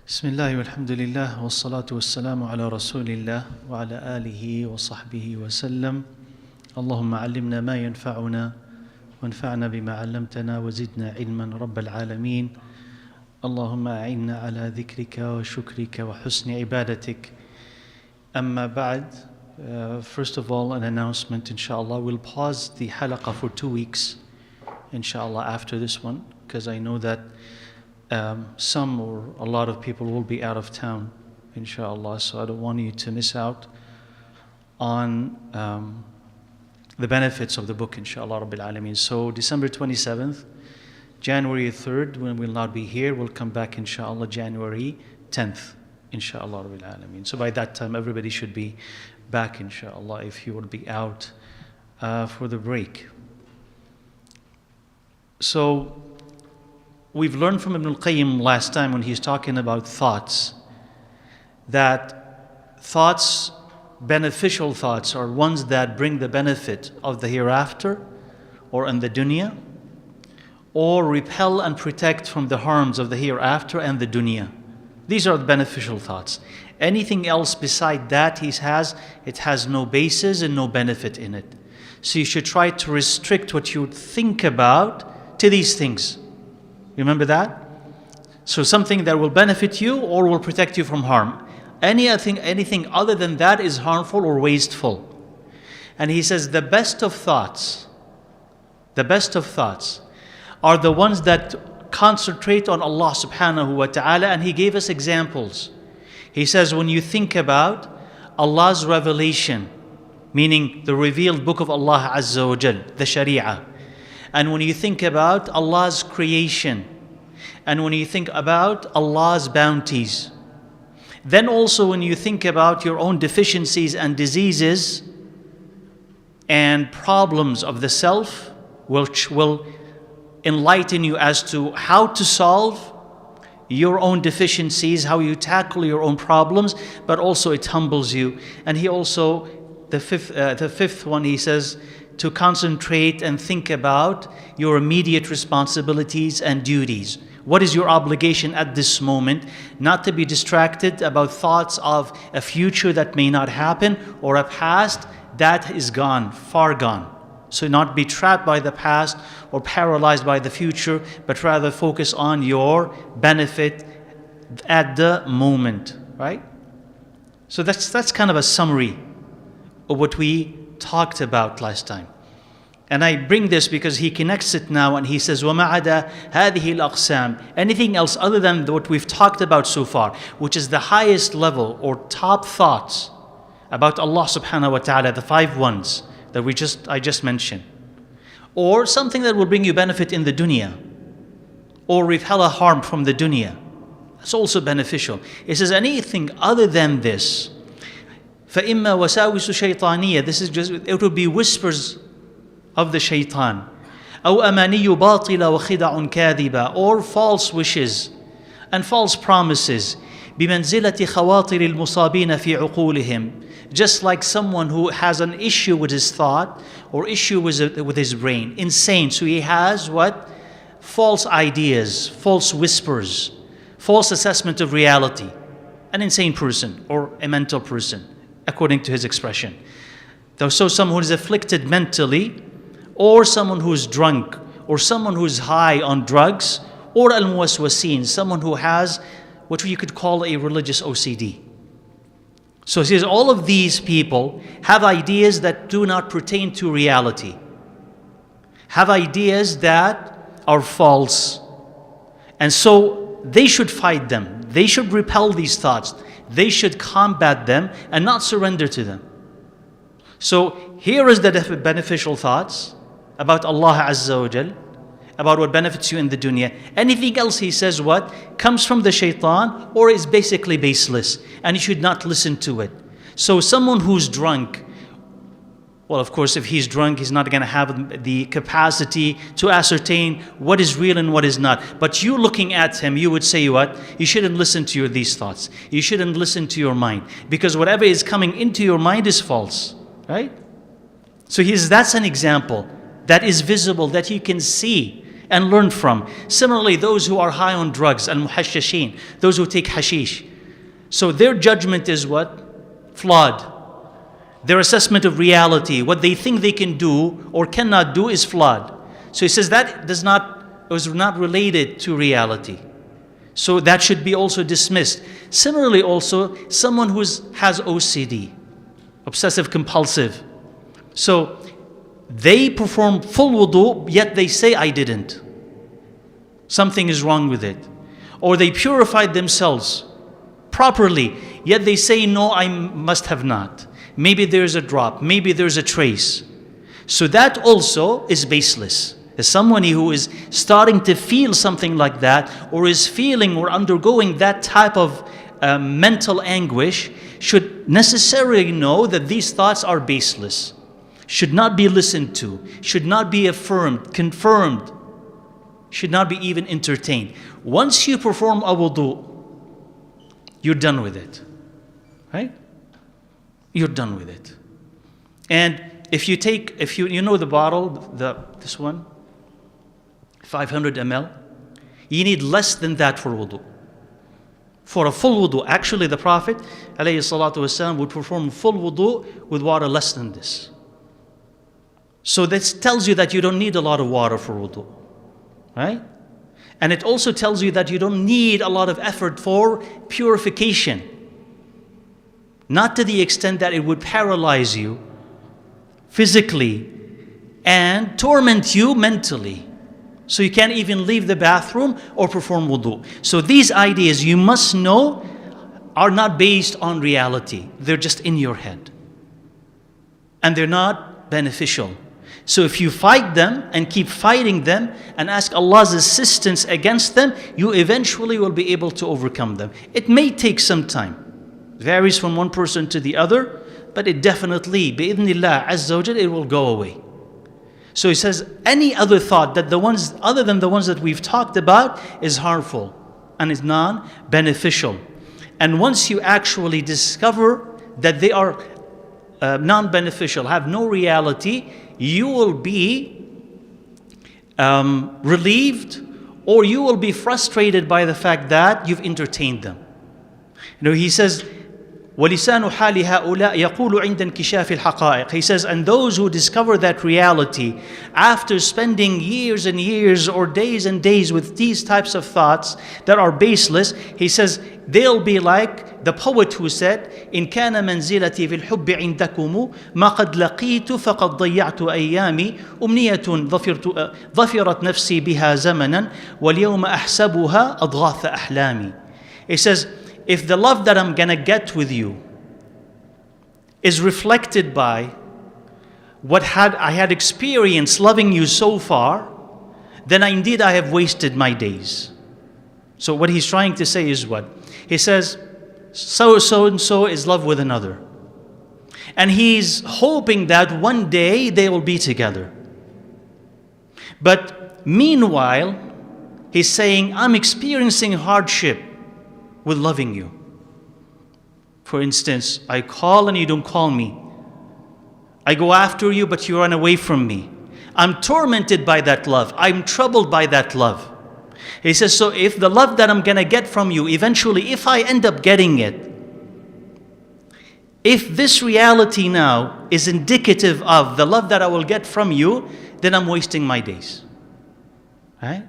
بسم الله والحمد لله والصلاة والسلام على رسول الله وعلى آله وصحبه وسلم. اللهم علمنا ما ينفعنا وانفعنا بما علمتنا وزدنا علما رب العالمين. اللهم أعنا على ذكرك وشكرك وحسن عبادتك. أما بعد, first of all, an announcement, inshallah. We'll pause the halaqah for 2 weeks, inshallah, after this one, because I know that some or a lot of people will be out of town, inshallah, so I don't want you to miss out on the benefits of the book, inshallah Rabbil Alameen. So December 27th, January 3rd, when we'll not be here, we'll come back, inshallah, January 10th, inshallah Rabbil Alameen. So by that time, everybody should be back, inshallah, if you will be out for the break. So we've learned from Ibn al-Qayyim last time when he's talking about thoughts, that thoughts, beneficial thoughts, are ones that bring the benefit of the hereafter or in the dunya, or repel and protect from the harms of the hereafter and the dunya. These are the beneficial thoughts. Anything else beside that it has no basis and no benefit in it. So you should try to restrict what you think about to these things. Remember that? So something that will benefit you or will protect you from harm. Anything other than that is harmful or wasteful. And he says the best of thoughts are the ones that concentrate on Allah subhanahu wa ta'ala, and he gave us examples. He says when you think about Allah's revelation, meaning the revealed book of Allah Azza wa Jal, the Sharia, and when you think about Allah's creation, and when you think about Allah's bounties, then also when you think about your own deficiencies and diseases and problems of the self, which will enlighten you as to how to solve your own deficiencies, how you tackle your own problems, but also it humbles you. And he also, the fifth one, he says, to concentrate and think about your immediate responsibilities and duties. What is your obligation at this moment? Not to be distracted about thoughts of a future that may not happen or a past that is gone, far gone. So not be trapped by the past or paralyzed by the future, but rather focus on your benefit at the moment, right? So that's kind of a summary of what we talked about last time. And I bring this because he connects it now and he says, وَمَا عَدَى هَذِهِ الْأَقْسَامِ. Anything else other than what we've talked about so far, which is the highest level or top thoughts about Allah subhanahu wa ta'ala, the 5 ones that I just mentioned, or something that will bring you benefit in the dunya, or repel a harm from the dunya, that's also beneficial. It says anything other than this, فَإِمَّا وَسَاوِسُ شَيْطَانِيَّةً. This is just, it will be whispers of the shaitan. أَوْ أَمَانِيُّ بَاطِلَ وَخِدَعٌ كَاذِبًا. Or false wishes and false promises. بِمَنْزِلَةِ خَوَاطِرِ الْمُصَابِينَ فِي عُقُولِهِمْ. Just like someone who has an issue with his thought or issue with his brain. Insane. So he has what? False ideas, false whispers, false assessment of reality. An insane person or a mental person, according to his expression. So someone who is afflicted mentally, or someone who is drunk, or someone who is high on drugs, or al-muwaswasin, someone who has what you could call a religious OCD. So he says all of these people have ideas that do not pertain to reality, have ideas that are false, and so they should fight them. They should repel these thoughts. They should combat them and not surrender to them. So here is the beneficial thoughts about Allah Azza wa Jal, about what benefits you in the dunya. Anything else, he says, what comes from the shaitan or is basically baseless, and you should not listen to it. So someone who's drunk, well, of course, if he's drunk, he's not going to have the capacity to ascertain what is real and what is not. But you looking at him, you would say what? You shouldn't listen to these thoughts. You shouldn't listen to your mind, because whatever is coming into your mind is false, right? So that's an example that is visible, that you can see, and learn from. Similarly, those who are high on drugs, al-muhashashin, those who take hashish. So their judgment is what? Flawed. Their assessment of reality, what they think they can do or cannot do, is flawed. So he says that is not related to reality. So that should be also dismissed. Similarly also, someone who has OCD, obsessive compulsive. So they perform full wudu, yet they say, I didn't. Something is wrong with it. Or they purified themselves properly, yet they say, no, I must have not. Maybe there's a drop, maybe there's a trace. So that also is baseless. As someone who is starting to feel something like that, or is feeling or undergoing that type of mental anguish, should necessarily know that these thoughts are baseless, should not be listened to, should not be affirmed, confirmed, should not be even entertained. Once you perform a wudu, you're done with it, right? You're done with it. And if you know the bottle, this one, 500 ml, you need less than that for wudu. For a full wudu, actually the Prophet ﷺ would perform full wudu with water less than this. So this tells you that you don't need a lot of water for wudu, right? And it also tells you that you don't need a lot of effort for purification. Not to the extent that it would paralyze you physically and torment you mentally. So you can't even leave the bathroom or perform wudu. So these ideas, you must know, are not based on reality. They're just in your head. And they're not beneficial. So if you fight them and keep fighting them and ask Allah's assistance against them, you eventually will be able to overcome them. It may take some time. It varies from one person to the other, but it definitely, bi'idhnillah azza wa jal, it will go away. So he says, any other thought that the ones other than the ones that we've talked about is harmful and is non-beneficial. And once you actually discover that they are non-beneficial, have no reality, you will be relieved, or you will be frustrated by the fact that you've entertained them. You know, he says, وَلِسَانُ حَالِ هَؤُلَاءِ يَقُولُ عِنْدَ انْكِشَافِ الْحَقَائِقِ. He says, and those who discover that reality after spending years and years or days and days with these types of thoughts that are baseless, he says, they'll be like the poet who said, إِنْ كَانَ مَنْزِلَتِي فِي الْحُبِّ عِنْدَكُمُ مَا قَدْ لَقِيتُ فَقَدْ ضَيَّعْتُ أَيَّامِي أُمْنِيَةٌ ظَفِرَتْ نَفْسِي بِهَا زَمَنًا وَالْيَوْمَ أَحْسَبُهَا أَضْغَاثَ أَحْلَامِي. He says, if the love that I'm going to get with you is reflected by what I had experienced loving you so far, then indeed I have wasted my days. So what he's trying to say is what? He says, so and so is love with another. And he's hoping that one day they will be together. But meanwhile, he's saying, I'm experiencing hardship with loving you. For instance, I call and you don't call me. I go after you, but you run away from me. I'm tormented by that love. I'm troubled by that love. He says, so if the love that I'm going to get from you, eventually, if I end up getting it, if this reality now is indicative of the love that I will get from you, then I'm wasting my days. Right?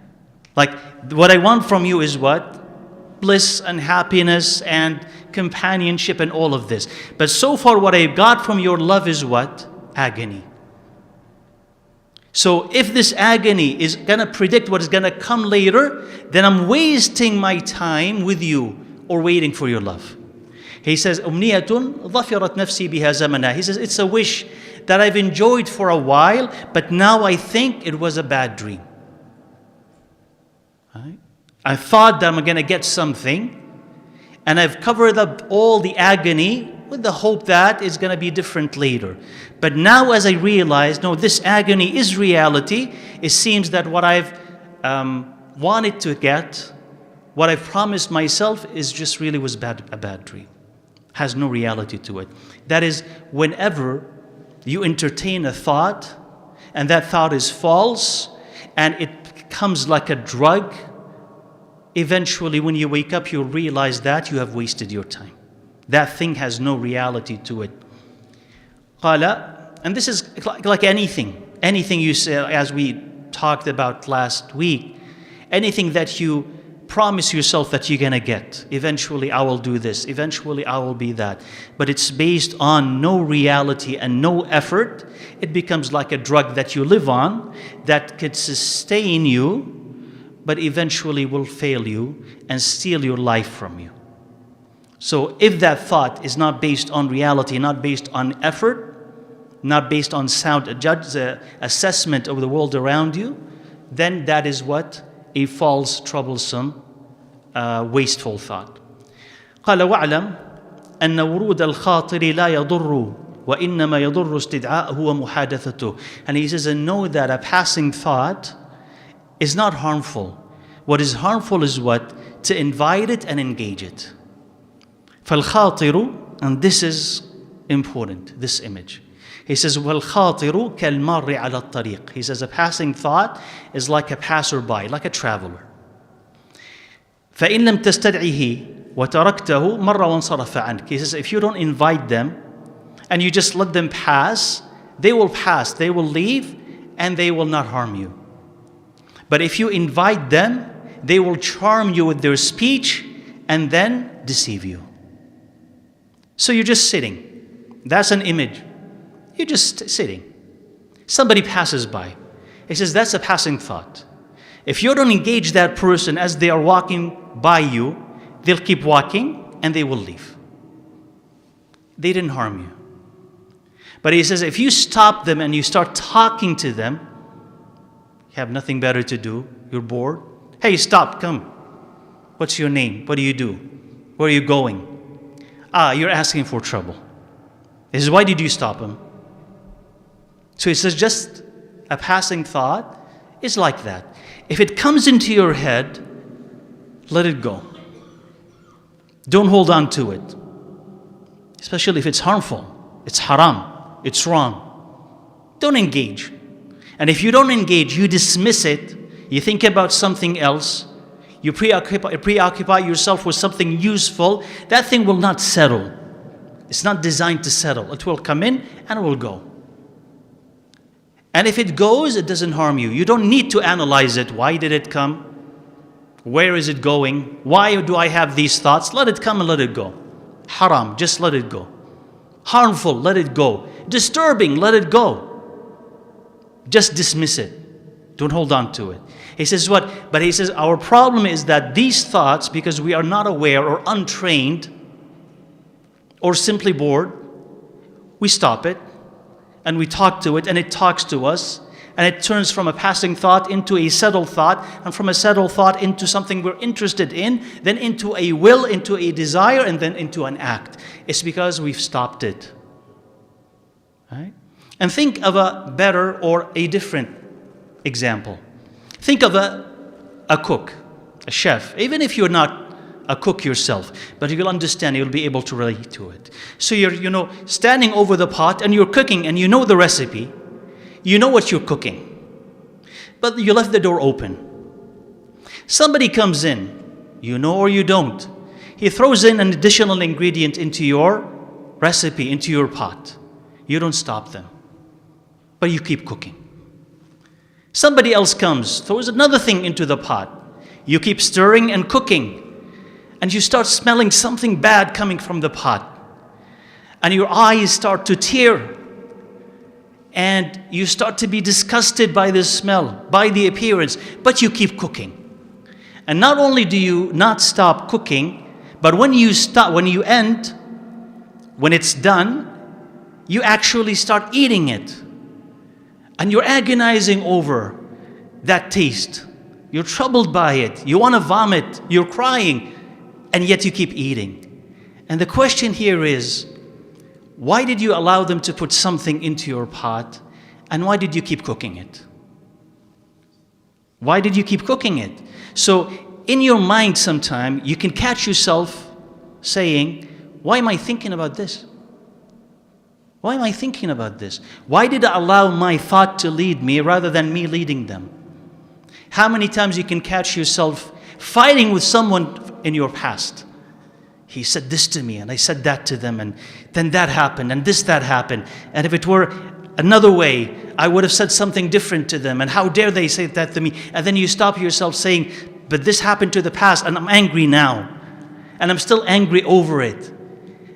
Like, what I want from you is what? Bliss and happiness and companionship and all of this. But so far what I got from your love is what? Agony. So if this agony is going to predict what is going to come later, then I'm wasting my time with you or waiting for your love. He says, أُمْنِيَةٌ ظَفِرَتْ نَفْسِي بِهَا زَمَنًا. He says, it's a wish that I've enjoyed for a while, but now I think it was a bad dream. Right? I thought that I'm going to get something, and I've covered up all the agony with the hope that it's going to be different later. But now as I realize, no, this agony is reality, it seems that what I've wanted to get, what I've promised myself, is just really was a bad dream. Has no reality to it. That is, whenever you entertain a thought, and that thought is false, and it comes like a drug, eventually when you wake up, you'll realize that you have wasted your time. That thing has no reality to it. And this is like anything you say, as we talked about last week, anything that you promise yourself that you're gonna get. Eventually I will do this, eventually I will be that. But it's based on no reality and no effort. It becomes like a drug that you live on that could sustain you, but eventually will fail you and steal your life from you. So if that thought is not based on reality, not based on effort, not based on sound assessment of the world around you, then that is what a false, troublesome, wasteful thought. قال واعلم أن ورود الخاطر لا يضر وإنما يضر استدعاءه ومحادثته. And he says, and know that a passing thought is not harmful. What is harmful is what? To invite it and engage it. فالخاطر, and this is important, this image. He says, وَالْخَاطِرُ كَالْمَارِّ عَلَى الطَّرِيقِ. He says, a passing thought is like a passerby, like a traveler. فَإِن لَمْ تَسْتَدْعِهِ وَتَرَكْتَهُ مَرَّ وَانْصَرَفَ عَنْكَ. He says, if you don't invite them, and you just let them pass, they will leave, and they will not harm you. But if you invite them, they will charm you with their speech, and then deceive you. So you're just sitting. That's an image. You're just sitting. Somebody passes by. He says, that's a passing thought. If you don't engage that person as they are walking by you, they'll keep walking and they will leave. They didn't harm you. But he says, if you stop them and you start talking to them, you have nothing better to do, you're bored. Hey, stop, come. What's your name? What do you do? Where are you going? You're asking for trouble. He says, why did you stop him? So he says, just a passing thought is like that. If it comes into your head, let it go. Don't hold on to it. Especially if it's harmful, it's haram, it's wrong. Don't engage. And if you don't engage, you dismiss it, you think about something else, you preoccupy yourself with something useful, that thing will not settle. It's not designed to settle. It will come in and it will go. And if it goes, it doesn't harm you. You don't need to analyze it. Why did it come? Where is it going? Why do I have these thoughts? Let it come and let it go. Haram, just let it go. Harmful, let it go. Disturbing, let it go. Just dismiss it. Don't hold on to it. He says what? But he says our problem is that these thoughts, because we are not aware or untrained or simply bored, we stop it and we talk to it and it talks to us and it turns from a passing thought into a settled thought, and from a settled thought into something we're interested in, then into a will, into a desire, and then into an act. It's because we've stopped it. Right? And think of a better or a different example. Think of a cook, a chef, even if you're not a cook yourself, but you'll understand, you'll be able to relate to it. So you're standing over the pot and you're cooking and you know the recipe, you know what you're cooking, but you left the door open. Somebody comes in, you know or you don't, he throws in an additional ingredient into your recipe, into your pot. You don't stop them, but you keep cooking. Somebody else comes, throws another thing into the pot. You keep stirring and cooking. And you start smelling something bad coming from the pot. And your eyes start to tear. And you start to be disgusted by the smell, by the appearance, but you keep cooking. And not only do you not stop cooking, but when it's done, you actually start eating it. And you're agonizing over that taste. You're troubled by it. You want to vomit. You're crying. And yet you keep eating. And the question here is, why did you allow them to put something into your pot? And why did you keep cooking it? Why did you keep cooking it? So in your mind sometime, you can catch yourself saying, why am I thinking about this? Why am I thinking about this? Why did I allow my thought to lead me rather than me leading them? How many times you can catch yourself fighting with someone in your past? He said this to me, and I said that to them, and then that happened, and that happened. And if it were another way, I would have said something different to them, and how dare they say that to me? And then you stop yourself saying, but this happened to the past, and I'm angry now. And I'm still angry over it.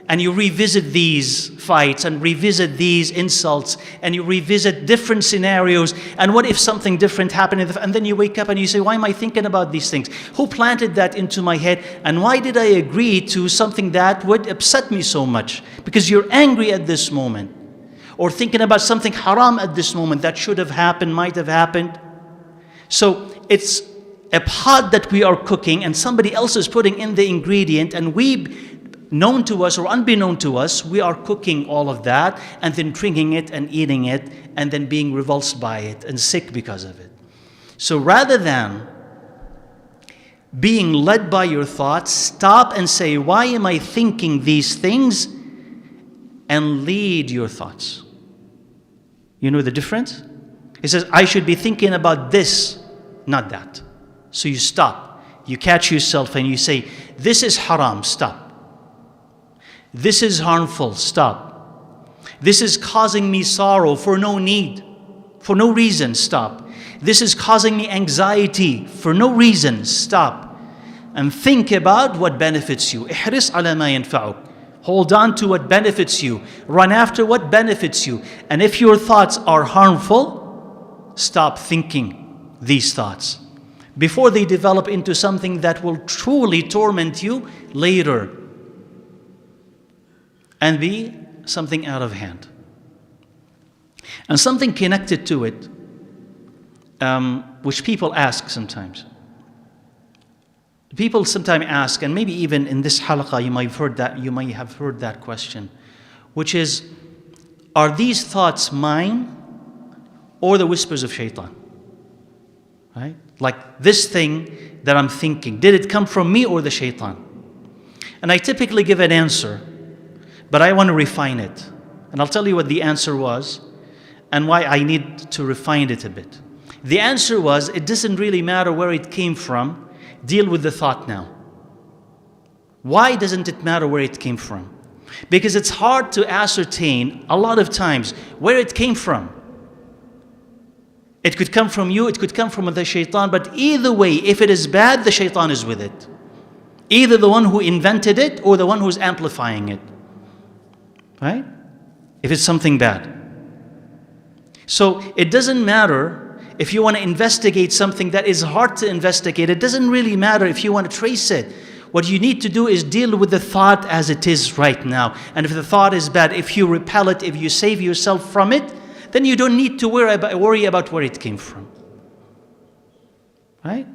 And you revisit these fights and revisit these insults and you revisit different scenarios. And what if something different happened? And then you wake up and you say, why am I thinking about these things? Who planted that into my head? And why did I agree to something that would upset me so much? Because you're angry at this moment. Or thinking about something haram at this moment that should have happened, might have happened. So it's a pot that we are cooking and somebody else is putting in the ingredient, and known to us or unbeknown to us, we are cooking all of that and then drinking it and eating it and then being revulsed by it and sick because of it. So rather than being led by your thoughts, stop and say, why am I thinking these things? And lead your thoughts. You know the difference? It says, I should be thinking about this, not that. So you stop. You catch yourself and you say, this is haram, stop. This is harmful, stop. This is causing me sorrow for no need, for no reason, stop. This is causing me anxiety for no reason, stop. And think about what benefits you. احرص على ما ينفعك. Hold on to what benefits you. Run after what benefits you. And if your thoughts are harmful, stop thinking these thoughts before they develop into something that will truly torment you later and be something out of hand. And something connected to it, which people ask sometimes. People sometimes ask, and maybe even in this halaqah you might have heard that question, which is, are these thoughts mine or the whispers of shaitan? Right? Like this thing that I'm thinking, did it come from me or the shaitan? And I typically give an answer, but I want to refine it. And I'll tell you what the answer was and why I need to refine it a bit. The answer was, it doesn't really matter where it came from. Deal with the thought now. Why doesn't it matter where it came from? Because it's hard to ascertain a lot of times where it came from. It could come from you, it could come from the shaitan, but either way, if it is bad, the shaitan is with it. Either the one who invented it or the one who's amplifying it. Right? If it's something bad. So it doesn't matter if you want to investigate something that is hard to investigate. It doesn't really matter if you want to trace it. What you need to do is deal with the thought as it is right now. And if the thought is bad, if you repel it, if you save yourself from it, then you don't need to worry about where it came from. Right?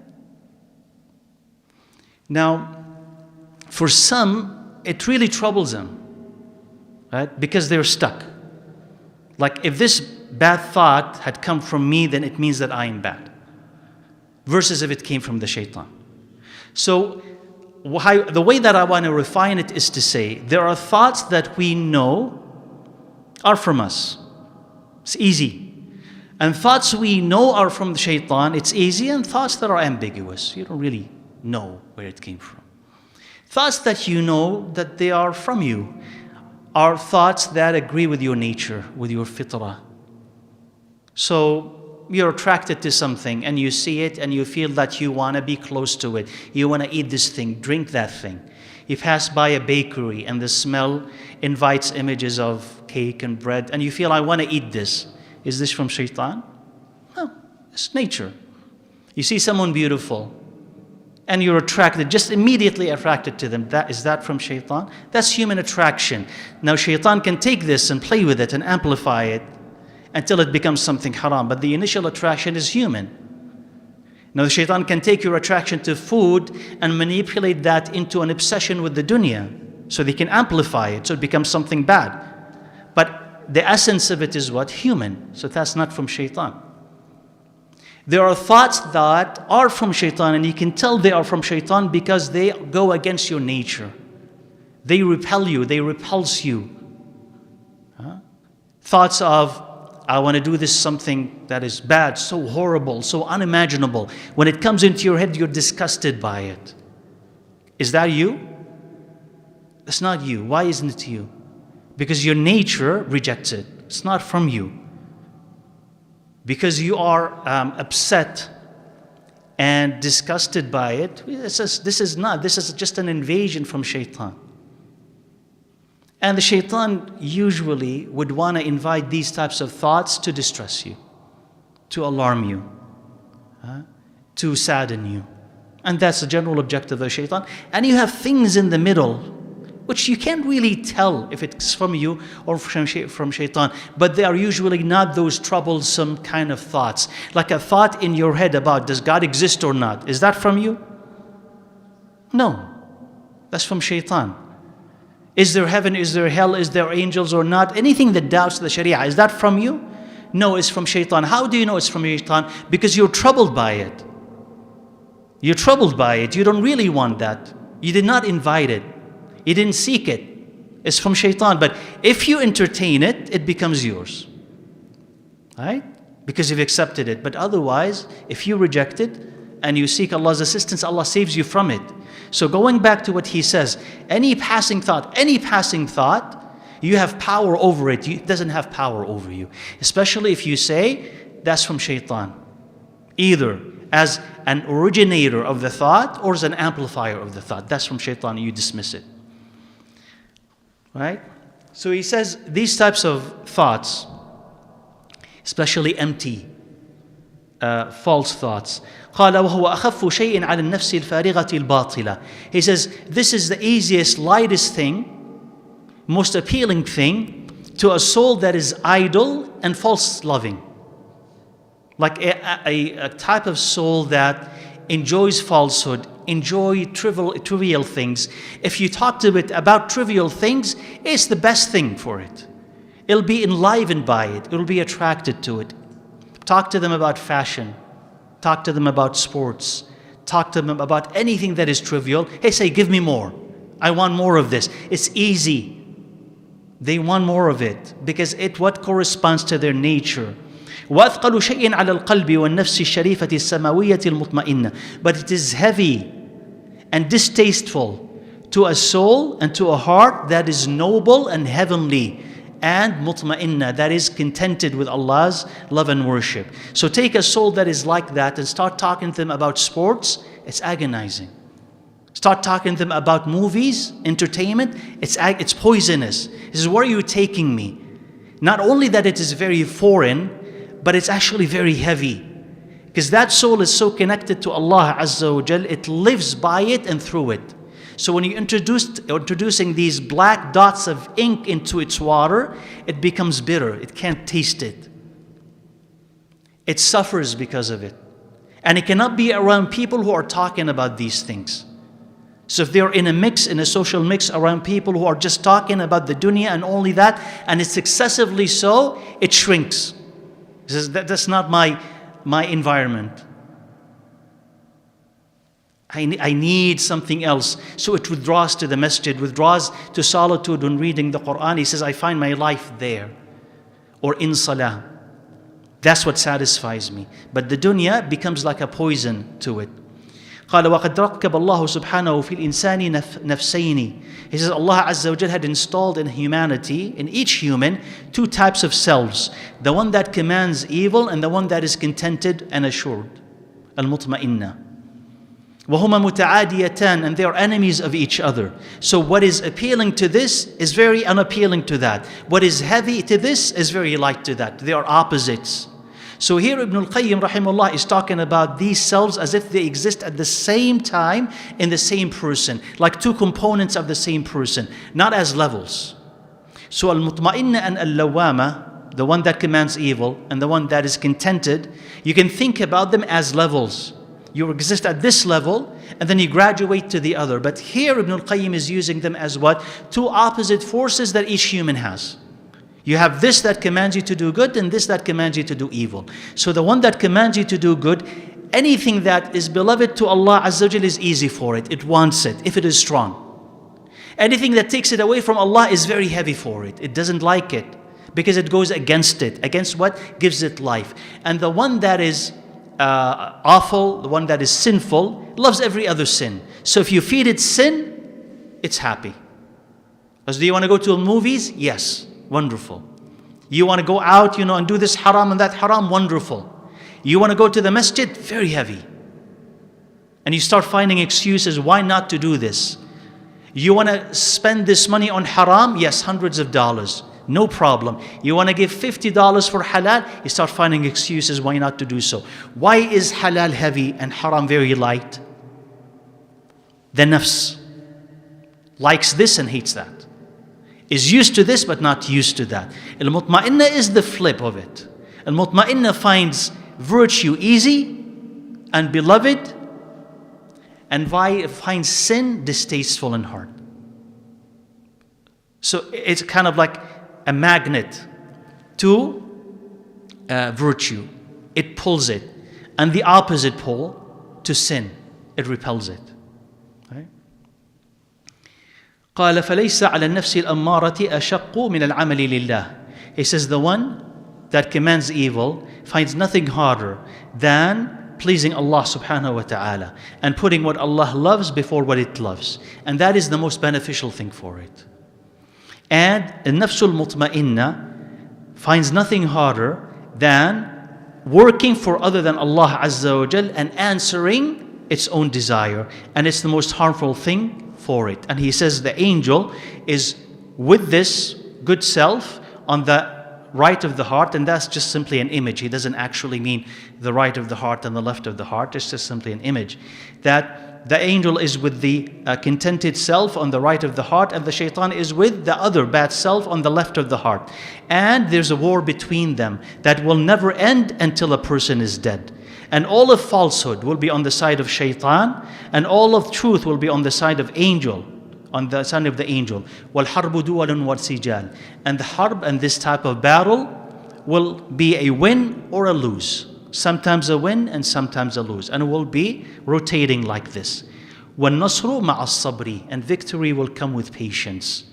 Now, for some, it really troubles them. Right? Because they're stuck. Like, if this bad thought had come from me, then it means that I am bad. Versus if it came from the shaitan. So, the way that I want to refine it is to say, there are thoughts that we know are from us. It's easy. And thoughts we know are from the shaitan, it's easy. And thoughts that are ambiguous, you don't really know where it came from. Thoughts that you know that they are from you are thoughts that agree with your nature, with your fitrah. So you're attracted to something and you see it and you feel that you want to be close to it. You want to eat this thing, drink that thing. You pass by a bakery and the smell invites images of cake and bread and you feel, I want to eat this. Is this from shaitan? No, it's nature. You see someone beautiful and you're attracted, just immediately attracted to them. Is that from shaitan? That's human attraction. Now shaitan can take this and play with it and amplify it until it becomes something haram. But the initial attraction is human. Now the shaitan can take your attraction to food and manipulate that into an obsession with the dunya. So they can amplify it, so it becomes something bad. But the essence of it is what? Human. So that's not from shaitan. There are thoughts that are from shaitan, and you can tell they are from shaitan because they go against your nature. They repel you, they repulse you. Thoughts of I want to do this something that is bad, so horrible, so unimaginable. When it comes into your head, you're disgusted by it. Is that you? It's not you. Why isn't it you? Because your nature rejects it. It's not from you. Because you are upset and disgusted by it. This is just an invasion from shaitan. And the shaitan usually would want to invite these types of thoughts to distress you, to alarm you, to sadden you. And that's the general objective of the shaitan. And you have things in the middle, which you can't really tell if it's from you or from shaitan. But they are usually not those troublesome kind of thoughts. Like a thought in your head about, does God exist or not? Is that from you? No. That's from shaitan. Is there heaven? Is there hell? Is there angels or not? Anything that doubts the Sharia, is that from you? No, it's from shaitan. How do you know it's from shaitan? Because you're troubled by it. You're troubled by it. You don't really want that. You did not invite it. You didn't seek it. It's from shaitan. But if you entertain it, it becomes yours. Right? Because you've accepted it. But otherwise, if you reject it and you seek Allah's assistance, Allah saves you from it. So going back to what he says, any passing thought, you have power over it. It doesn't have power over you. Especially if you say, that's from shaitan. Either as an originator of the thought or as an amplifier of the thought. That's from shaitan, you dismiss it. Right? So he says these types of thoughts, especially empty, false thoughts. قال وهو أخف شيء على النفس الفارغة الباطلة. He says this is the easiest, lightest thing, most appealing thing to a soul that is idle and false loving. Like a type of soul that enjoys falsehood, enjoy trivial things. If you talk to it about trivial things, it's the best thing for it. It'll be enlivened by it. It'll be attracted to it. Talk to them about fashion. Talk to them about sports. Talk to them about anything that is trivial. Hey, say, give me more. I want more of this. It's easy. They want more of it because it what corresponds to their nature. وَأَثْقَلُ شَيْءٍ عَلَى الْقَلْبِ وَالنَّفْسِ الشَّرِيفَةِ السَّمَوِيَّةِ الْمُطْمَئِنَّةِ. But it is heavy and distasteful to a soul and to a heart that is noble and heavenly and mutma'inna, that is contented with Allah's love and worship. So take a soul that is like that and start talking to them about sports, it's agonizing. Start talking to them about movies, entertainment, it's poisonous. This is where are you taking me? Not only that it is very foreign, but it's actually very heavy. Because that soul is so connected to Allah Azza wa Jal, it lives by it and through it. So when you introducing these black dots of ink into its water, it becomes bitter. It can't taste it. It suffers because of it. And it cannot be around people who are talking about these things. So if they're in a social mix around people who are just talking about the dunya and only that, and it's excessively so, it shrinks. It says, that's not my environment. I need something else. So it withdraws to the masjid, withdraws to solitude when reading the Quran. He says, I find my life there or in salah. That's what satisfies me. But the dunya becomes like a poison to it. قال وقد ركب الله سبحانه في الإنسان نفسين. He says Allah Azza wa Jal had installed in humanity, in each human, two types of selves. The one that commands evil and the one that is contented and assured. المطمئنة. وهما متعاديتان, and they are enemies of each other. So what is appealing to this is very unappealing to that. What is heavy to this is very light to that. They are opposites. So here Ibn al-Qayyim rahimahullah is talking about these selves as if they exist at the same time in the same person, like two components of the same person, not as levels. So al-mutma'inna and al-lawama, the one that commands evil and the one that is contented, you can think about them as levels. You exist at this level and then you graduate to the other. But here Ibn al-Qayyim is using them as what? Two opposite forces that each human has. You have this that commands you to do good and this that commands you to do evil. So the one that commands you to do good, anything that is beloved to Allah Azza wa Jal is easy for it. It wants it if it is strong. Anything that takes it away from Allah is very heavy for it. It doesn't like it. because it goes against it, against what gives it life. And the one that is awful, the one that is sinful, loves every other sin. So if you feed it sin, it's happy. Because do you want to go to the movies? Yes, wonderful. You want to go out, and do this haram and that haram? Wonderful. You want to go to the masjid? Very heavy. And you start finding excuses why not to do this. You want to spend this money on haram? Yes, hundreds of dollars. No problem. You want to give $50 for halal? You start finding excuses why not to do so. Why is halal heavy and haram very light? The nafs likes this and hates that. Is used to this but not used to that. Al-mutma'inna is the flip of it. Al-mutma'inna finds virtue easy and beloved, and finds sin distasteful and hard. So it's kind of like a magnet to virtue. It pulls it. And the opposite pole to sin, it repels it. Right? قال فليس على النفس الأمارة أشق من العمل لله. He says the one that commands evil finds nothing harder than pleasing Allah subhanahu wa ta'ala and putting what Allah loves before what it loves. And that is the most beneficial thing for it. And al-nafsul mutma'inna finds nothing harder than working for other than Allah Azza wa Jal and answering its own desire. And it's the most harmful thing for it. And he says the angel is with this good self on the right of the heart, and that's just simply an image. He doesn't actually mean the right of the heart and the left of the heart. It's just simply an image. That the angel is with the contented self on the right of the heart, and the shaitan is with the other bad self on the left of the heart. And there's a war between them that will never end until a person is dead. And all of falsehood will be on the side of shaitan, and all of truth will be on the side of angel. On the side of the angel. وَالْحَرْبُ دُوَلٌ وَالْسِجَالٌ. And the harb and this type of battle will be a win or a lose. Sometimes a win and sometimes a lose. And it will be rotating like this. وَالنَّصْرُ مَعَ الصَّبْرِ. And victory will come with patience.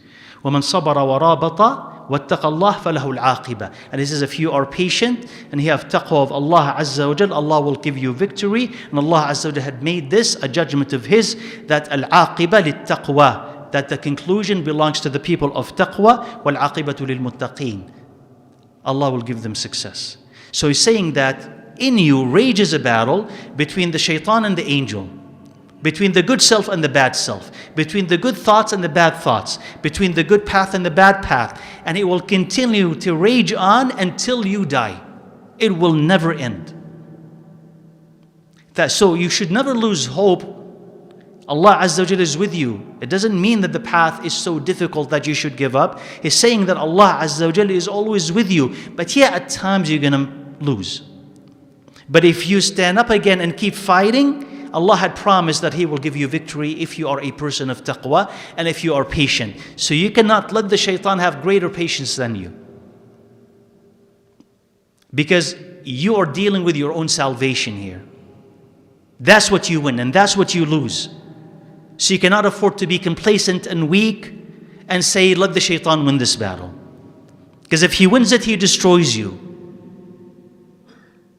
وَمَنْ صَبَرَ وَرَابَطَ وَاتَّقَى اللَّهَ فَلَهُ الْعَاقِبَةِ. And he says if you are patient and you have taqwa of Allah Azza wa Jal, Allah will give you victory. And Allah Azza wa Jal had made this a judgment of His, that al-aqiba lit-taqwa, that the conclusion belongs to the people of taqwa, wal-aqibatu lil-muttaqeen. Allah will give them success. So he's saying that in you rages a battle between the shaitan and the angel, between the good self and the bad self, between the good thoughts and the bad thoughts, between the good path and the bad path. And it will continue to rage on until you die. It will never end. So you should never lose hope. Allah Azza wa Jalla is with you. It doesn't mean that the path is so difficult that you should give up. He's saying that Allah Azza wa Jalla is always with you. But yeah, at times you're going to lose. But if you stand up again and keep fighting, Allah had promised that He will give you victory if you are a person of taqwa and if you are patient. So you cannot let the shaitan have greater patience than you. Because you are dealing with your own salvation here. That's what you win and that's what you lose. So you cannot afford to be complacent and weak and say, let the shaitan win this battle. Because if he wins it, he destroys you.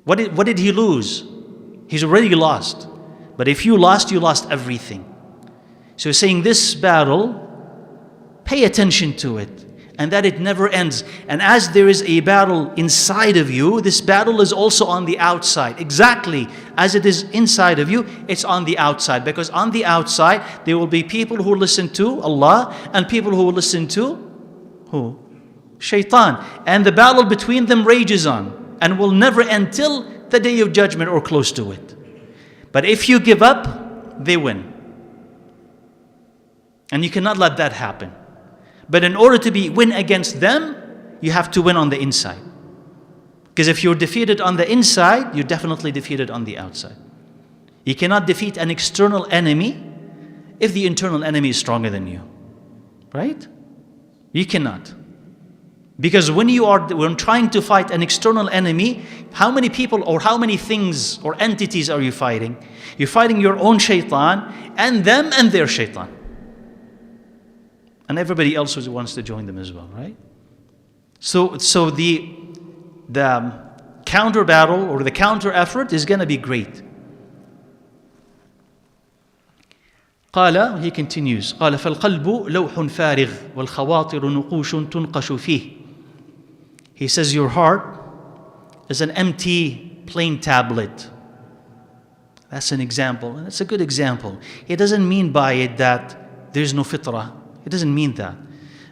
What did he lose? He's already lost. But if you lost everything. So he's saying this battle, pay attention to it. And that it never ends. And as there is a battle inside of you, this battle is also on the outside. Exactly as it is inside of you, it's on the outside. Because on the outside, there will be people who listen to Allah and people who will listen to who? Shaitan. And the battle between them rages on and will never end till the day of judgment or close to it. But if you give up, they win. And you cannot let that happen. But in order to win against them, you have to win on the inside. Because if you're defeated on the inside, you're definitely defeated on the outside. You cannot defeat an external enemy if the internal enemy is stronger than you. Right? You cannot. Because when trying to fight an external enemy, how many people or how many things or entities are you fighting? You're fighting your own shaitan and them and their shaitan. And everybody else who wants to join them as well, right? So the counter battle or the counter effort is going to be great. He continues, قال فالقلب لوح فارغ والخواطر نقوش تنقش فيه. He says your heart is an empty plain tablet. That's an example, and it's a good example. He doesn't mean by it that there's no fitrah. He doesn't mean that.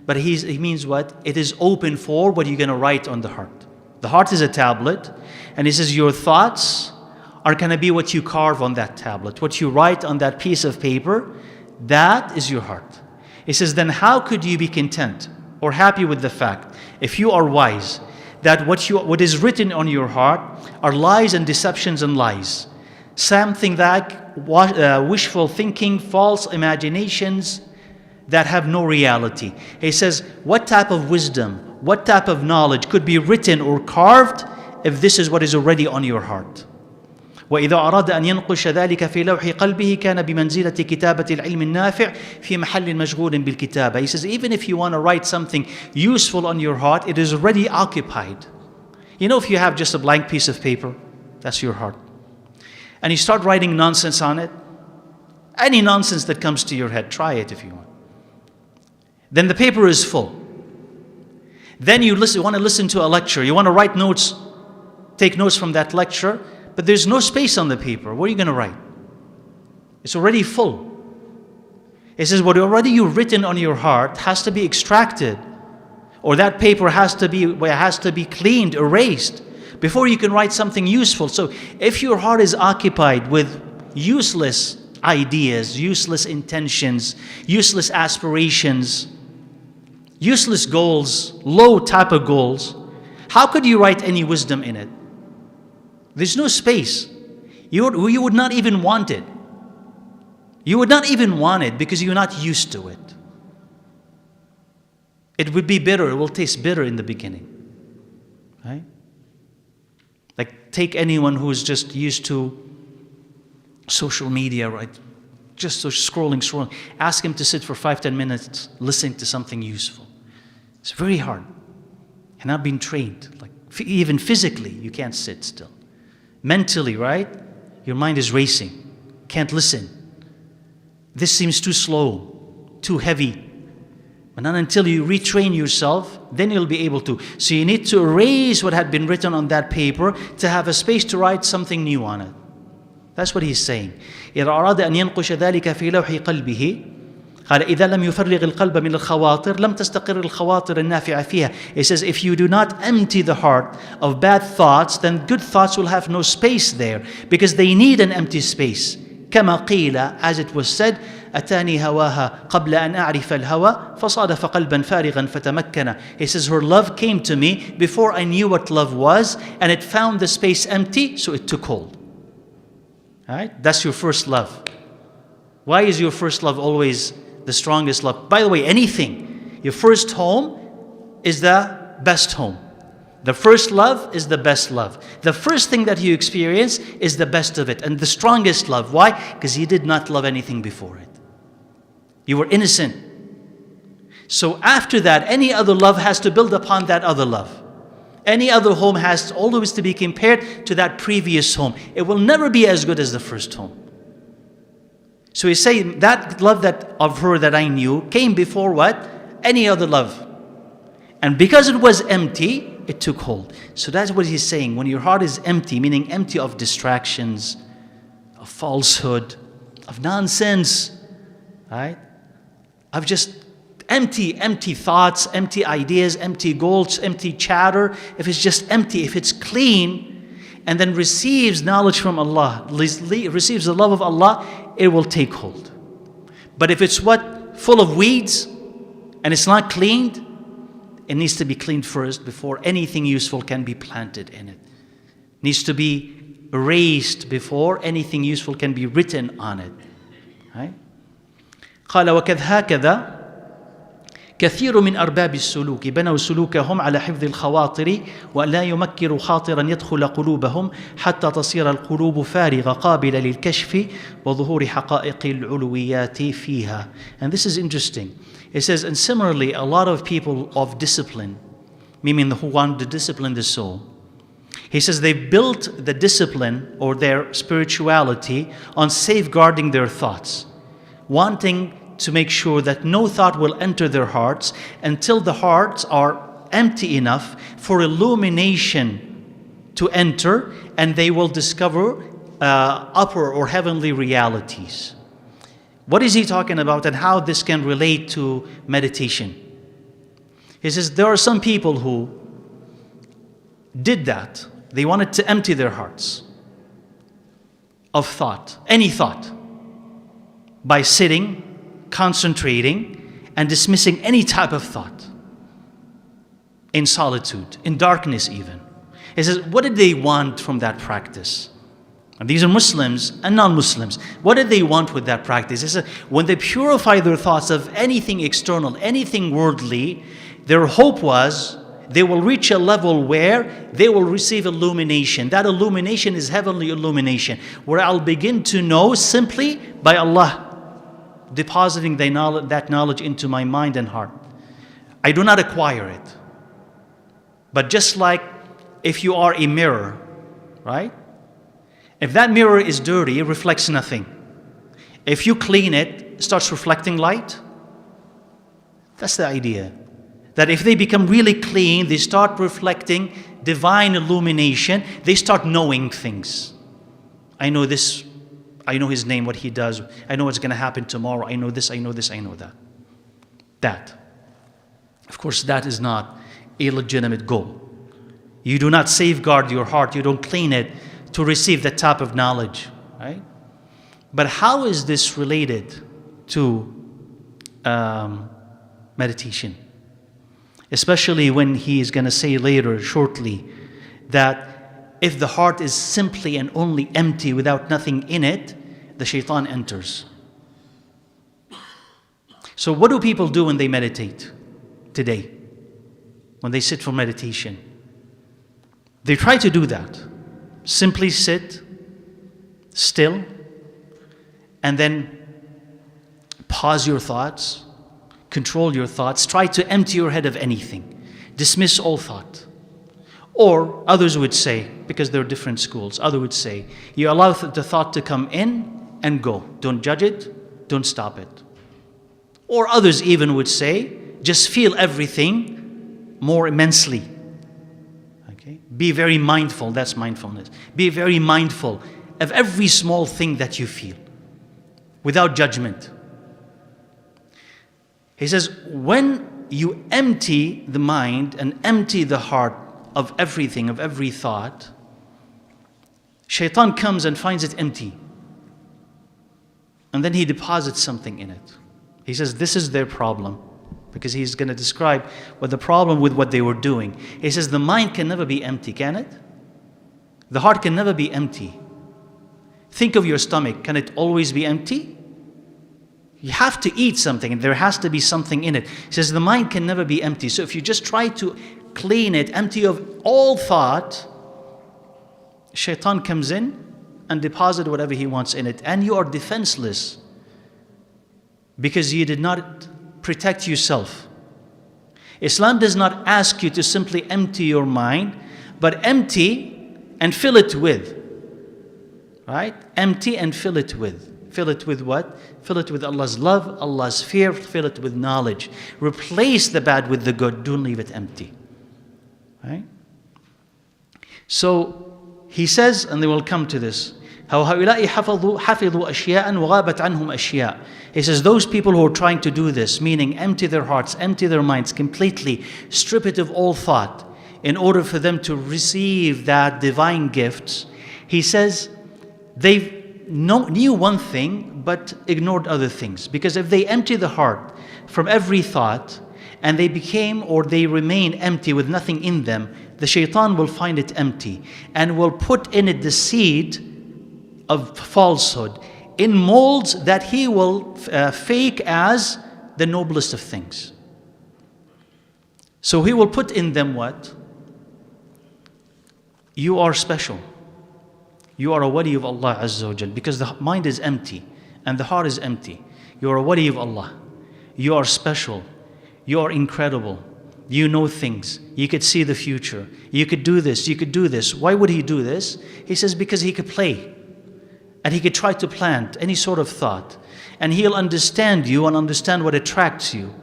But he means what? It is open for what you're going to write on the heart. The heart is a tablet, and he says your thoughts are going to be what you carve on that tablet, what you write on that piece of paper. That is your heart. He says, then how could you be content or happy with the fact, if you are wise, that what is written on your heart are lies and deceptions and lies, something like wishful thinking, false imaginations that have no reality. He says, what type of wisdom, what type of knowledge could be written or carved if this is what is already on your heart? وإذا أراد أن ينقش ذلك في لوح قلبه كان بمنزلة كتابة العلم النافع في محل مشغول بالكتابة. He says, even if you want to write something useful on your heart, it is already occupied. You know, if you have just a blank piece of paper, that's your heart, and you start writing nonsense on it, any nonsense that comes to your head, try it if you want. Then the paper is full. Then you want to listen to a lecture, you want to write notes, take notes from that lecture, but there's no space on the paper. What are you going to write? It's already full. It says what already you've written on your heart has to be extracted, or that paper has to be cleaned, erased, before you can write something useful. So if your heart is occupied with useless ideas, useless intentions, useless aspirations, useless goals, low type of goals, how could you write any wisdom in it? There's no space. You would not even want it. You would not even want it because you're not used to it. It would be bitter. It will taste bitter in the beginning. Right? Like take anyone who's just used to social media, right? Just so scrolling. Ask him to sit for 5-10 minutes listening to something useful. It's very hard. You're not being trained. Like even physically, you can't sit still. Mentally, right? Your mind is racing. Can't listen. This seems too slow, too heavy. But not until you retrain yourself, then you'll be able to. So you need to erase what had been written on that paper to have a space to write something new on it. That's what he's saying. إذا أراد أن ينقش ذلك في لوح قلبه قال إذا لم يفرغ القلب من الخواطر لم تستقر الخواطر النافعة فيها. It says if you do not empty the heart of bad thoughts, then good thoughts will have no space there because they need an empty space. كما قيل, as it was said, أتاني هواها قبل أن أعرف الهوى فصادف قلبا فارغا فتمكن. He says her love came to me before I knew what love was, and it found the space empty, so it took hold. All right? That's your first love. Why is your first love always the strongest love? By the way, anything, your first home is the best home. The first love is the best love. The first thing that you experience is the best of it and the strongest love. Why? Because you did not love anything before it. You were innocent. So after that, any other love has to build upon that other love. Any other home has always to be compared to that previous home. It will never be as good as the first home. So he's saying that love of her that I knew came before what? Any other love. And because it was empty, it took hold. So that's what he's saying. When your heart is empty, meaning empty of distractions, of falsehood, of nonsense, right? Of just empty thoughts, empty ideas, empty goals, empty chatter. If it's just empty, if it's clean, and then receives knowledge from Allah, receives the love of Allah, it will take hold. But if it's full of weeds, and it's not cleaned, it needs to be cleaned first before anything useful can be planted in it. It needs to be erased before anything useful can be written on it. Right? قال وكذا كثير من أرباب السلوك بنوا سلوكهم على حفظ الخواطر ولا يمكروا خاطرا يدخل قلوبهم حتى تصير القلوب فارغة قابلة للكشف وظهور حقائق العلويات فيها. And this is interesting. It says, and similarly, a lot of people of discipline, meaning who want to discipline the soul. He says they built the discipline or their spirituality on safeguarding their thoughts, wanting to make sure that no thought will enter their hearts until the hearts are empty enough for illumination to enter, and they will discover upper or heavenly realities. What is he talking about and how this can relate to meditation? He says there are some people who did that. They wanted to empty their hearts of thought, any thought, by sitting, concentrating, and dismissing any type of thought in solitude, in darkness even. He says, what did they want from that practice? And these are Muslims and non-Muslims. What did they want with that practice? He says, when they purify their thoughts of anything external, anything worldly, their hope was they will reach a level where they will receive illumination. That illumination is heavenly illumination, where I'll begin to know simply by Allah depositing that knowledge into my mind and heart. I do not acquire it. But just like if you are a mirror, right? If that mirror is dirty, it reflects nothing. If you clean it, it starts reflecting light. That's the idea. That if they become really clean, they start reflecting divine illumination, they start knowing things. I know this, I know his name, what he does, I know what's going to happen tomorrow, I know this, I know this, I know that. That. Of course, that is not a legitimate goal. You do not safeguard your heart, you don't clean it to receive that type of knowledge, right? But how is this related to meditation? Especially when he is going to say later, shortly, that if the heart is simply and only empty without nothing in it, the shaitan enters. So what do people do when they meditate today? When they sit for meditation? They try to do that. Simply sit still and then pause your thoughts, control your thoughts, try to empty your head of anything, dismiss all thought. Or others would say, because there are different schools, others would say, you allow the thought to come in and go. Don't judge it, don't stop it. Or others even would say, just feel everything more immensely. Okay? Be very mindful, that's mindfulness. Be very mindful of every small thing that you feel, without judgment. He says, when you empty the mind and empty the heart of everything, of every thought, shaitan comes and finds it empty. And then he deposits something in it. He says, this is their problem. Because he's going to describe what the problem with what they were doing. He says, the mind can never be empty, can it? The heart can never be empty. Think of your stomach. Can it always be empty? You have to eat something, and there has to be something in it. He says the mind can never be empty. So if you just try to clean it, empty of all thought, shaitan comes in and deposits whatever he wants in it. And you are defenseless because you did not protect yourself. Islam does not ask you to simply empty your mind, but empty and fill it with. Right? Empty and fill it with. Fill it with what? Fill it with Allah's love, Allah's fear, fill it with knowledge. Replace the bad with the good, don't leave it empty. Right? So he says, and they will come to this, هؤلاء حفظوا أشياء وغابت عنهم أشياء. He says those people who are trying to do this, meaning empty their hearts, empty their minds completely, strip it of all thought, in order for them to receive that divine gifts, he says they knew one thing but ignored other things. Because if they empty the heart from every thought and they became or they remain empty with nothing in them, the shaitan will find it empty and will put in it the seed of falsehood in molds that he will fake as the noblest of things. So he will put in them what? You are special. You are a wali of Allah Azza wa Jal, because the mind is empty and the heart is empty. You are a wali of Allah. You are special. You are incredible. You know things. You could see the future. You could do this. You could do this. Why would he do this? He says because he could play. And he could try to plant any sort of thought. And he'll understand you and understand what attracts you.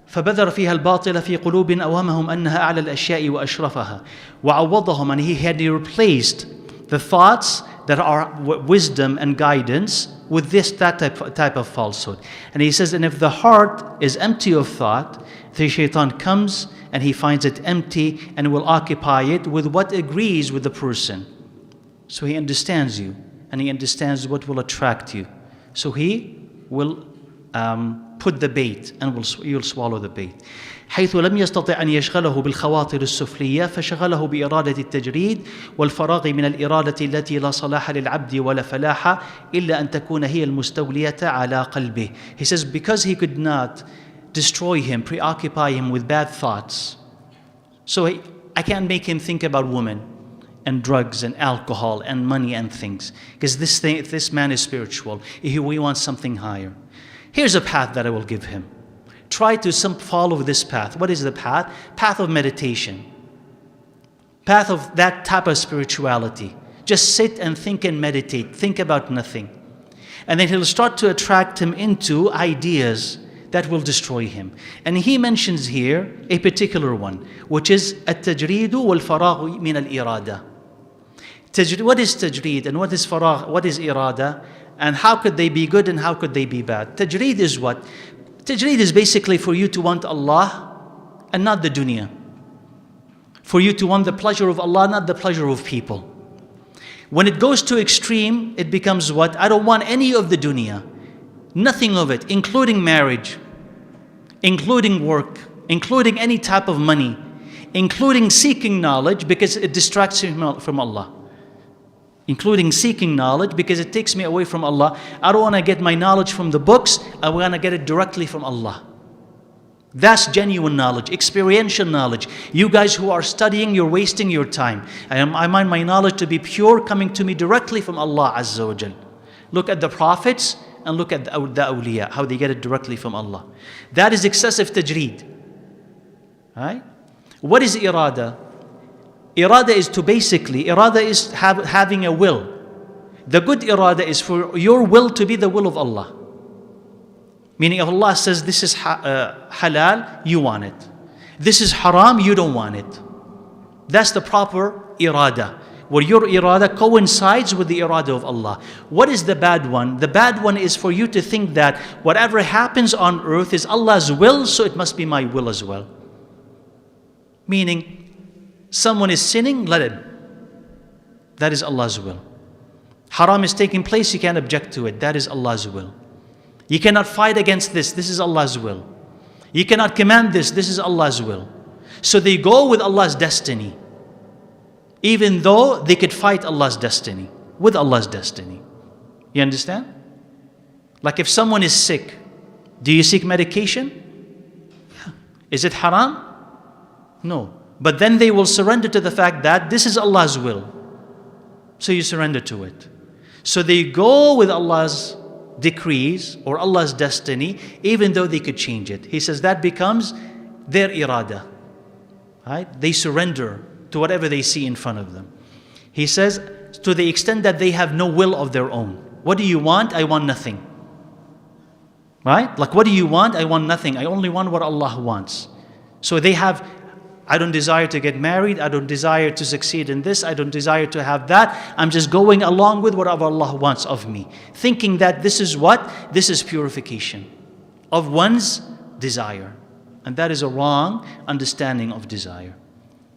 فبذر فيها الباطل في قلوب أوهمهم أنها أعلى الأشياء وأشرفها وعوضهم, and he had replaced the thoughts that are wisdom and guidance with that type of falsehood. And he says, and if the heart is empty of thought, the shaitan comes and he finds it empty and will occupy it with what agrees with the person. So he understands you and he understands what will attract you. So he will put the bait and you'll swallow the bait. حيث لم يستطع أن يشغله بالخواطر السفلية فشغله بإرادة التجريد والفراغ من الإرادة التي لا صلاح للعبد ولا فلاح إلا أن تكون هي المستولية على قلبه. He says because he could not destroy him, preoccupy him with bad thoughts. So I can't make him think about women and drugs and alcohol and money and things. Because this man is spiritual. He wants something higher. Here's a path that I will give him. Try to follow this path. What is the path? Path of meditation. Path of that type of spirituality. Just sit and think and meditate. Think about nothing. And then he'll start to attract him into ideas that will destroy him. And he mentions here a particular one, which is التجريد والفراغ من الإرادة. What is tajreed and what is faragh? What is irada? And how could they be good and how could they be bad? Tajreed is what? Tajreed is basically for you to want Allah and not the dunya. For you to want the pleasure of Allah, not the pleasure of people. When it goes to extreme, it becomes what? I don't want any of the dunya. Nothing of it, including marriage, including work, including any type of money, including seeking knowledge because it distracts him from Allah. Including seeking knowledge because it takes me away from Allah. I don't want to get my knowledge from the books. I want to get it directly from Allah. That's genuine knowledge, experiential knowledge. You guys who are studying, you're wasting your time. I mind my knowledge to be pure, coming to me directly from Allah Azza wa Jal. Look at the prophets and look at the awliya, how they get it directly from Allah. That is excessive tajreed. Right? What is irada? Irada is having a will. The good irada is for your will to be the will of Allah. Meaning if Allah says this is halal, you want it. This is haram, you don't want it. That's the proper irada, where your irada coincides with the irada of Allah. What is the bad one? The bad one is for you to think that whatever happens on earth is Allah's will, so it must be my will as well. Meaning, someone is sinning, let him. That is Allah's will. Haram is taking place, you can't object to it. That is Allah's will. You cannot fight against this. This is Allah's will. You cannot command this. This is Allah's will. So they go with Allah's destiny. Even though they could fight Allah's destiny. With Allah's destiny. You understand? Like if someone is sick, do you seek medication? Yeah. Is it haram? No. But then they will surrender to the fact that this is Allah's will. So you surrender to it. So they go with Allah's decrees or Allah's destiny, even though they could change it. He says that becomes their irada. Right? They surrender to whatever they see in front of them. He says, to the extent that they have no will of their own. What do you want? I want nothing. Right? Like what do you want? I want nothing. I only want what Allah wants. So they have, I don't desire to get married. I don't desire to succeed in this. I don't desire to have that. I'm just going along with whatever Allah wants of me. Thinking that this is what? This is purification of one's desire. And that is a wrong understanding of desire.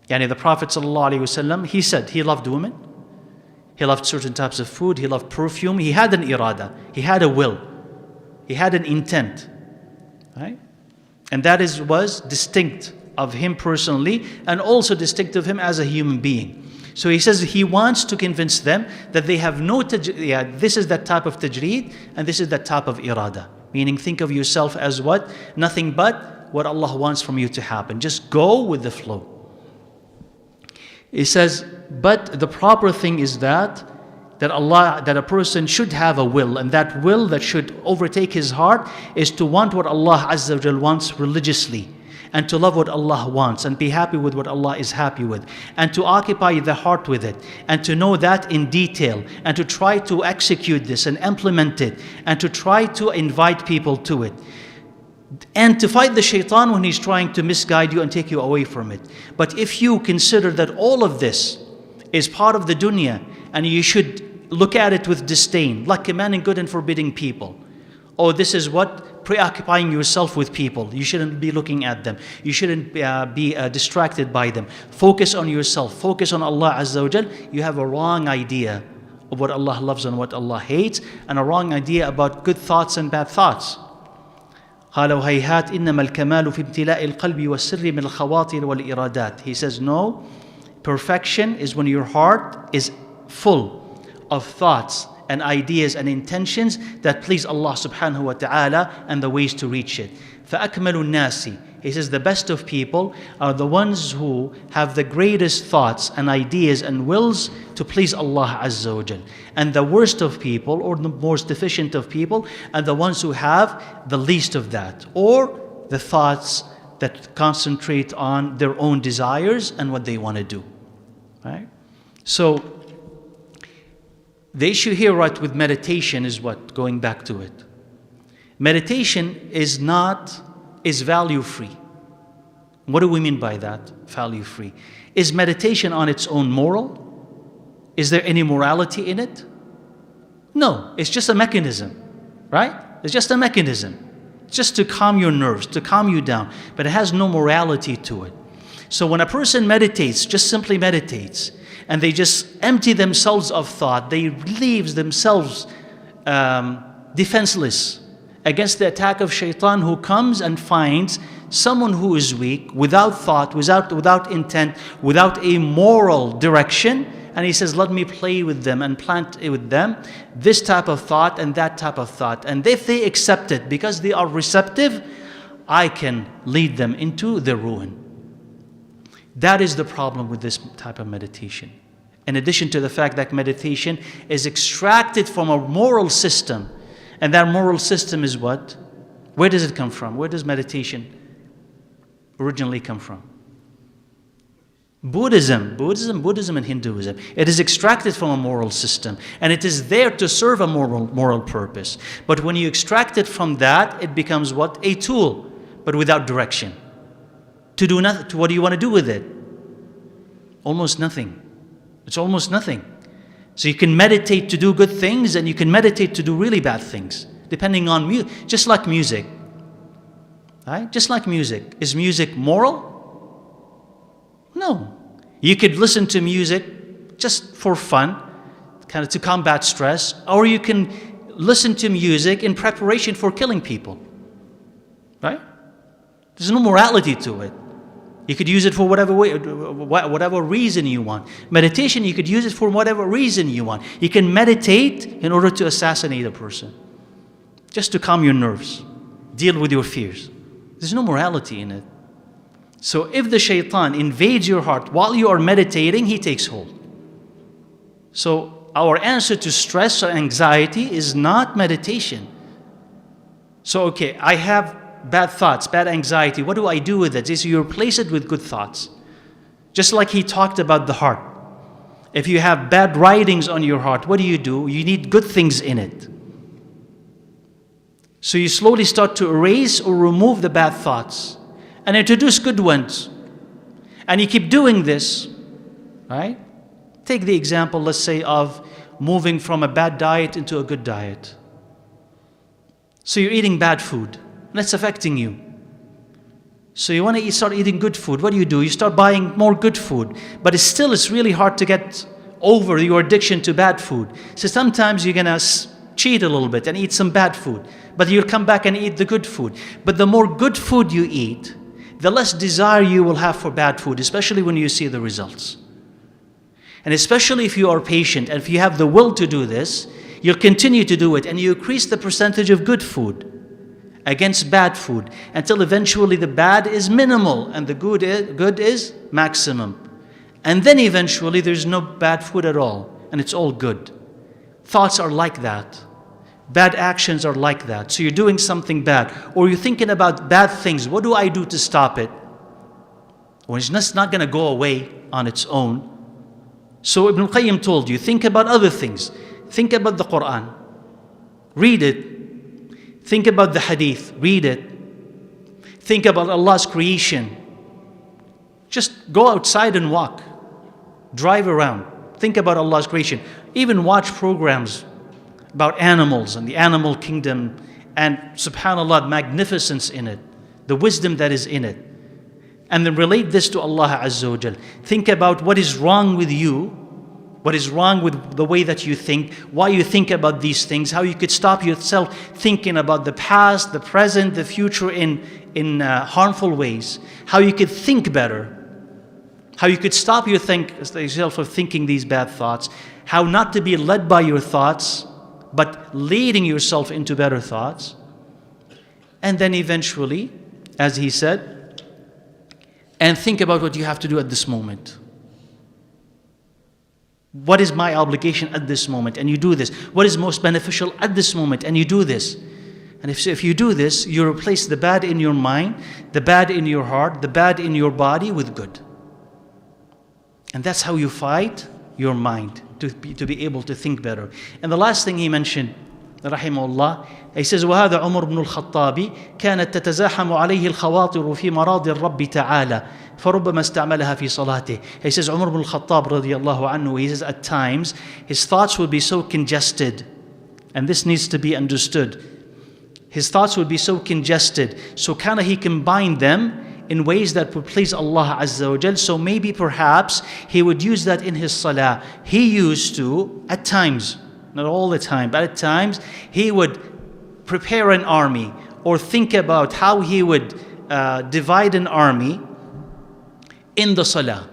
Yani the Prophet ﷺ, he said he loved women. He loved certain types of food. He loved perfume. He had an irada. He had a will. He had an intent. Right? And that was distinct of him personally and also distinct of him as a human being. So he says he wants to convince them that they have no this is that type of tajreed and this is that type of irada. Meaning think of yourself as what? Nothing but what Allah wants from you to happen. Just go with the flow. He says, but the proper thing is that a person should have a will, and that will that should overtake his heart is to want what Allah Azza wa Jal wants religiously. and to love what Allah wants and be happy with what Allah is happy with, and to occupy the heart with it, and to know that in detail, and to try to execute this and implement it, and to try to invite people to it, and to fight the shaitan when he's trying to misguide you and take you away from it. But if you consider that all of this is part of the dunya, and you should look at it with disdain, like commanding good and forbidding people, oh, this is what? Preoccupying yourself with people. You shouldn't be looking at them. You shouldn't be distracted by them. Focus on yourself. Focus on Allah Azza wa Jal. You have a wrong idea of what Allah loves and what Allah hates, and a wrong idea about good thoughts and bad thoughts. قال وهيهات إنما الكمال في امتلاء القلب والسر من الخواطر والإرادات. He says, no, perfection is when your heart is full of thoughts and ideas and intentions that please Allah subhanahu wa ta'ala and the ways to reach it. فَأَكْمَلُ النَّاسِ. He says the best of people are the ones who have the greatest thoughts and ideas and wills to please Allah Azza wa Jal. And the worst of people, or the most deficient of people, are the ones who have the least of that, or the thoughts that concentrate on their own desires and what they want to do. Right? So the issue here, right, with meditation is what? Going back to it. Meditation is value-free. What do we mean by that? Value-free. Is meditation on its own moral? Is there any morality in it? No, it's just a mechanism, right? It's just a mechanism. It's just to calm your nerves, to calm you down, but it has no morality to it. So when a person meditates, just simply meditates, and they just empty themselves of thought, they leave themselves defenseless against the attack of shaitan, who comes and finds someone who is weak, without thought, without intent, without a moral direction, and he says, let me play with them and plant with them this type of thought and that type of thought. And if they accept it because they are receptive, I can lead them into their ruin. That is the problem with this type of meditation. In addition to the fact that meditation is extracted from a moral system, and that moral system is what? Where does it come from? Where does meditation originally come from? Buddhism and Hinduism. It is extracted from a moral system, and it is there to serve a moral purpose. But when you extract it from that, it becomes what? A tool, but without direction. To do nothing. What do you want to do with it? Almost nothing. It's almost nothing. So you can meditate to do good things, and you can meditate to do really bad things, depending on just like music. Right? Just like music. Is music moral? No. You could listen to music just for fun, kind of to combat stress, or you can listen to music in preparation for killing people. Right? There's no morality to it. You could use it for whatever reason you want. Meditation, you could use it for whatever reason you want. You can meditate in order to assassinate a person, just to calm your nerves, deal with your fears. There's no morality in it. So if the shaitan invades your heart while you are meditating, he takes hold. So our answer to stress or anxiety is not meditation. So okay, I have bad thoughts, bad anxiety. What do I do with it? Is you replace it with good thoughts. Just like he talked about the heart. If you have bad writings on your heart, what do? You need good things in it. So you slowly start to erase or remove the bad thoughts and introduce good ones. And you keep doing this, right? Take the example, let's say, of moving from a bad diet into a good diet. So you're eating bad food, and it's affecting you. So you want to start eating good food. What do? You start buying more good food. But it's really hard to get over your addiction to bad food. So sometimes you're going to cheat a little bit and eat some bad food. But you'll come back and eat the good food. But the more good food you eat, the less desire you will have for bad food, especially when you see the results. And especially if you are patient and if you have the will to do this, you'll continue to do it, and you increase the percentage of good food against bad food until eventually the bad is minimal and the good is maximum. And then eventually there's no bad food at all, and it's all good. Thoughts are like that. Bad actions are like that. So you're doing something bad, or you're thinking about bad things. What do I do to stop it? When it's just not going to go away on its own. So Ibn al-Qayyim told you, think about other things. Think about the Quran. Read it. Think about the hadith. Read it. Think about Allah's creation. Just go outside and walk. Drive around. Think about Allah's creation. Even watch programs about animals and the animal kingdom and subhanAllah, magnificence in it, the wisdom that is in it. And then relate this to Allah Azza wa Jal. Think about what is wrong with you, what is wrong with the way that you think, why you think about these things, how you could stop yourself thinking about the past, the present, the future in harmful ways, how you could think better, how you could stop yourself from thinking these bad thoughts, how not to be led by your thoughts, but leading yourself into better thoughts. And then eventually, as he said, and think about what you have to do at this moment. What is my obligation at this moment? And you do this. What is most beneficial at this moment? And you do this. And if you do this, you replace the bad in your mind, the bad in your heart, the bad in your body with good. And that's how you fight your mind to be able to think better. And the last thing he mentioned, rahimahullah, he says, وهذا عمر بن الخطاب كانت تتزاحم عليه الخواطر في مراضي الرب تعالى فربما استعملها في صلاته. He says, Umar ibn al-Khattab radiallahu anhu, he says, at times his thoughts would be so congested, and this needs to be understood. His thoughts would be so congested, so he combined them in ways that would please Allah Azza wa Jal. So maybe perhaps he would use that in his salah. He used to, at times, not all the time, but at times, he would prepare an army or think about how he would divide an army in the salah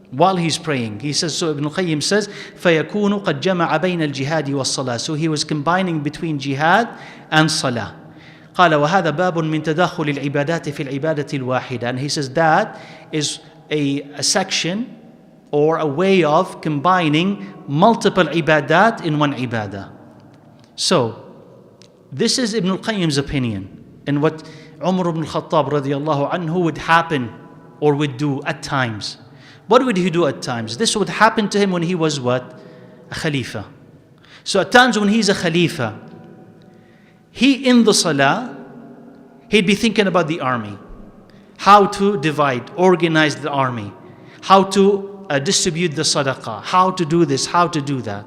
while he's praying. He says, so Ibn al-Qayyim says, فَيَكُونُ قَدْ جَمَعَ بَيْنَ الْجِهَادِ وَالصَّلَاةِ. So he was combining between jihad and salah. قال وهذا باب من تداخل العبادات في العبادة الواحدة. And he says that is a section or a way of combining multiple ibadat in one ibadah. So, this is Ibn al-Qayyim's opinion and what Umar ibn al-Khattab radiallahu anhu would happen or would do at times. What would he do at times? This would happen to him when he was what? A Khalifa. So at times when he's a Khalifa, he in the Salah, he'd be thinking about the army. How to divide, organize the army. How to distribute the sadaqah. How to do this, how to do that.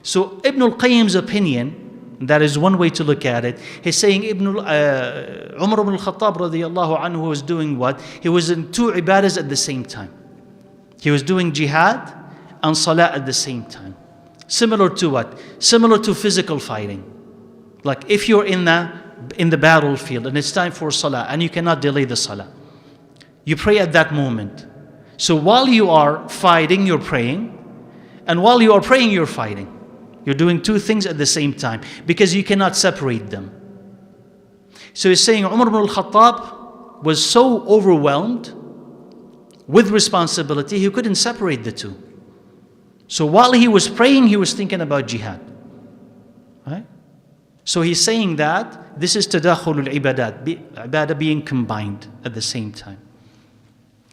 So Ibn al-Qayyim's opinion, that is one way to look at it. He's saying Umar ibn al-Khattab radiallahu anhu was doing what? He was in two ibadahs at the same time. He was doing jihad and salah at the same time. Similar to what? Similar to physical fighting. Like if you're in the battlefield and it's time for salah and you cannot delay the salah, you pray at that moment. So while you are fighting, you're praying, and while you are praying, you're fighting. You're doing two things at the same time because you cannot separate them. So he's saying Umar ibn al-Khattab was so overwhelmed with responsibility, he couldn't separate the two. So while he was praying, he was thinking about jihad. Right? So he's saying that this is tadakhul al-ibadat, ibadah being combined at the same time.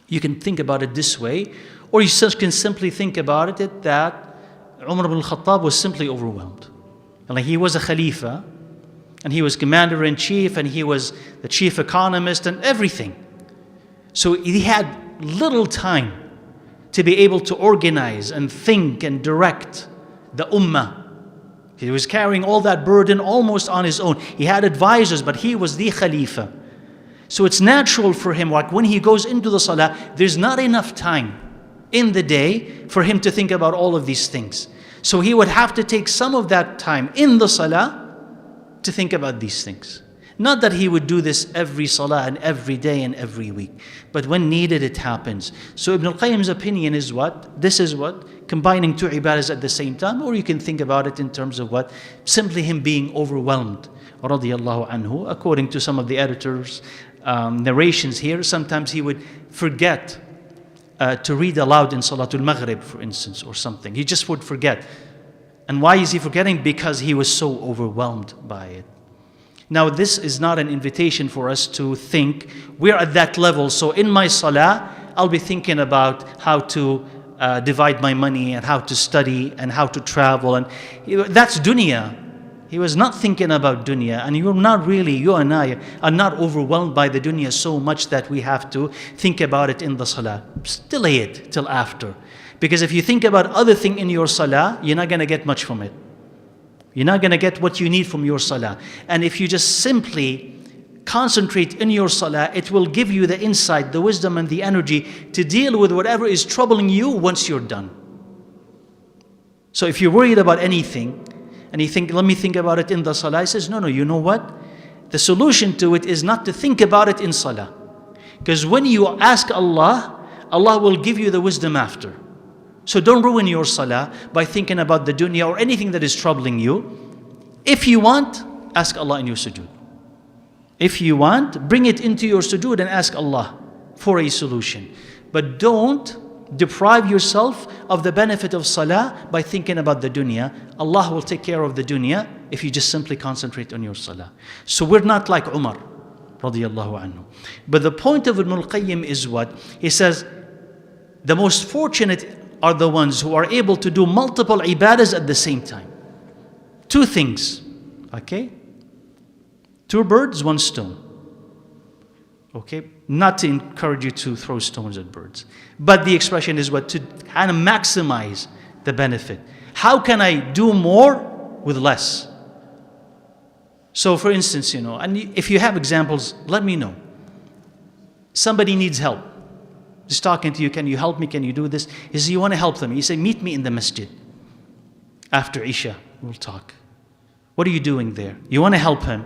You can think about it this way, or you can simply think about it that Umar ibn al-Khattab was simply overwhelmed. And like he was a Khalifa, and he was commander-in-chief, and he was the chief economist and everything. So he had little time to be able to organize and think and direct the ummah. He was carrying all that burden almost on his own. He had advisors, but he was the Khalifa. So it's natural for him, like when he goes into the salah, there's not enough time in the day for him to think about all of these things. So he would have to take some of that time in the salah to think about these things. Not that he would do this every salah and every day and every week, but when needed it happens. So Ibn al-Qayyim's opinion is what? This is what? Combining two ibadahs at the same time, or you can think about it in terms of what? Simply him being overwhelmed, radiyallahu anhu. According to some of the editors' narrations here, sometimes he would forget to read aloud in Salatul Maghrib, for instance, or something. He just would forget. And why is he forgetting? Because he was so overwhelmed by it. Now, this is not an invitation for us to think we're at that level. So in my salah, I'll be thinking about how to divide my money and how to study and how to travel. And that's dunya. He was not thinking about dunya. And you and I are not overwhelmed by the dunya so much that we have to think about it in the salah. Just delay it till after. Because if you think about other thing in your salah, you're not going to get much from it. You're not going to get what you need from your salah. And if you just simply concentrate in your salah, it will give you the insight, the wisdom, and the energy to deal with whatever is troubling you once you're done. So if you're worried about anything, and you think, let me think about it in the salah, he says, no, you know what? The solution to it is not to think about it in salah. Because when you ask Allah, Allah will give you the wisdom after. So don't ruin your salah by thinking about the dunya or anything that is troubling you. If you want, ask Allah in your sujood. If you want, bring it into your sujood and ask Allah for a solution. But don't deprive yourself of the benefit of salah by thinking about the dunya. Allah will take care of the dunya if you just simply concentrate on your salah. So we're not like Umar radiyallahu anhu. But the point of Ibn al-Qayyim is what? He says, the most fortunate are the ones who are able to do multiple ibadahs at the same time. Two things, okay? Two birds, one stone. Okay? Not to encourage you to throw stones at birds. But the expression is what? To kind of maximize the benefit. How can I do more with less? So for instance, and if you have examples, let me know. Somebody needs help. Just talking to you, can you help me? Can you do this? He says, you want to help them. You say, meet me in the masjid. After Isha, we'll talk. What are you doing there? You want to help him,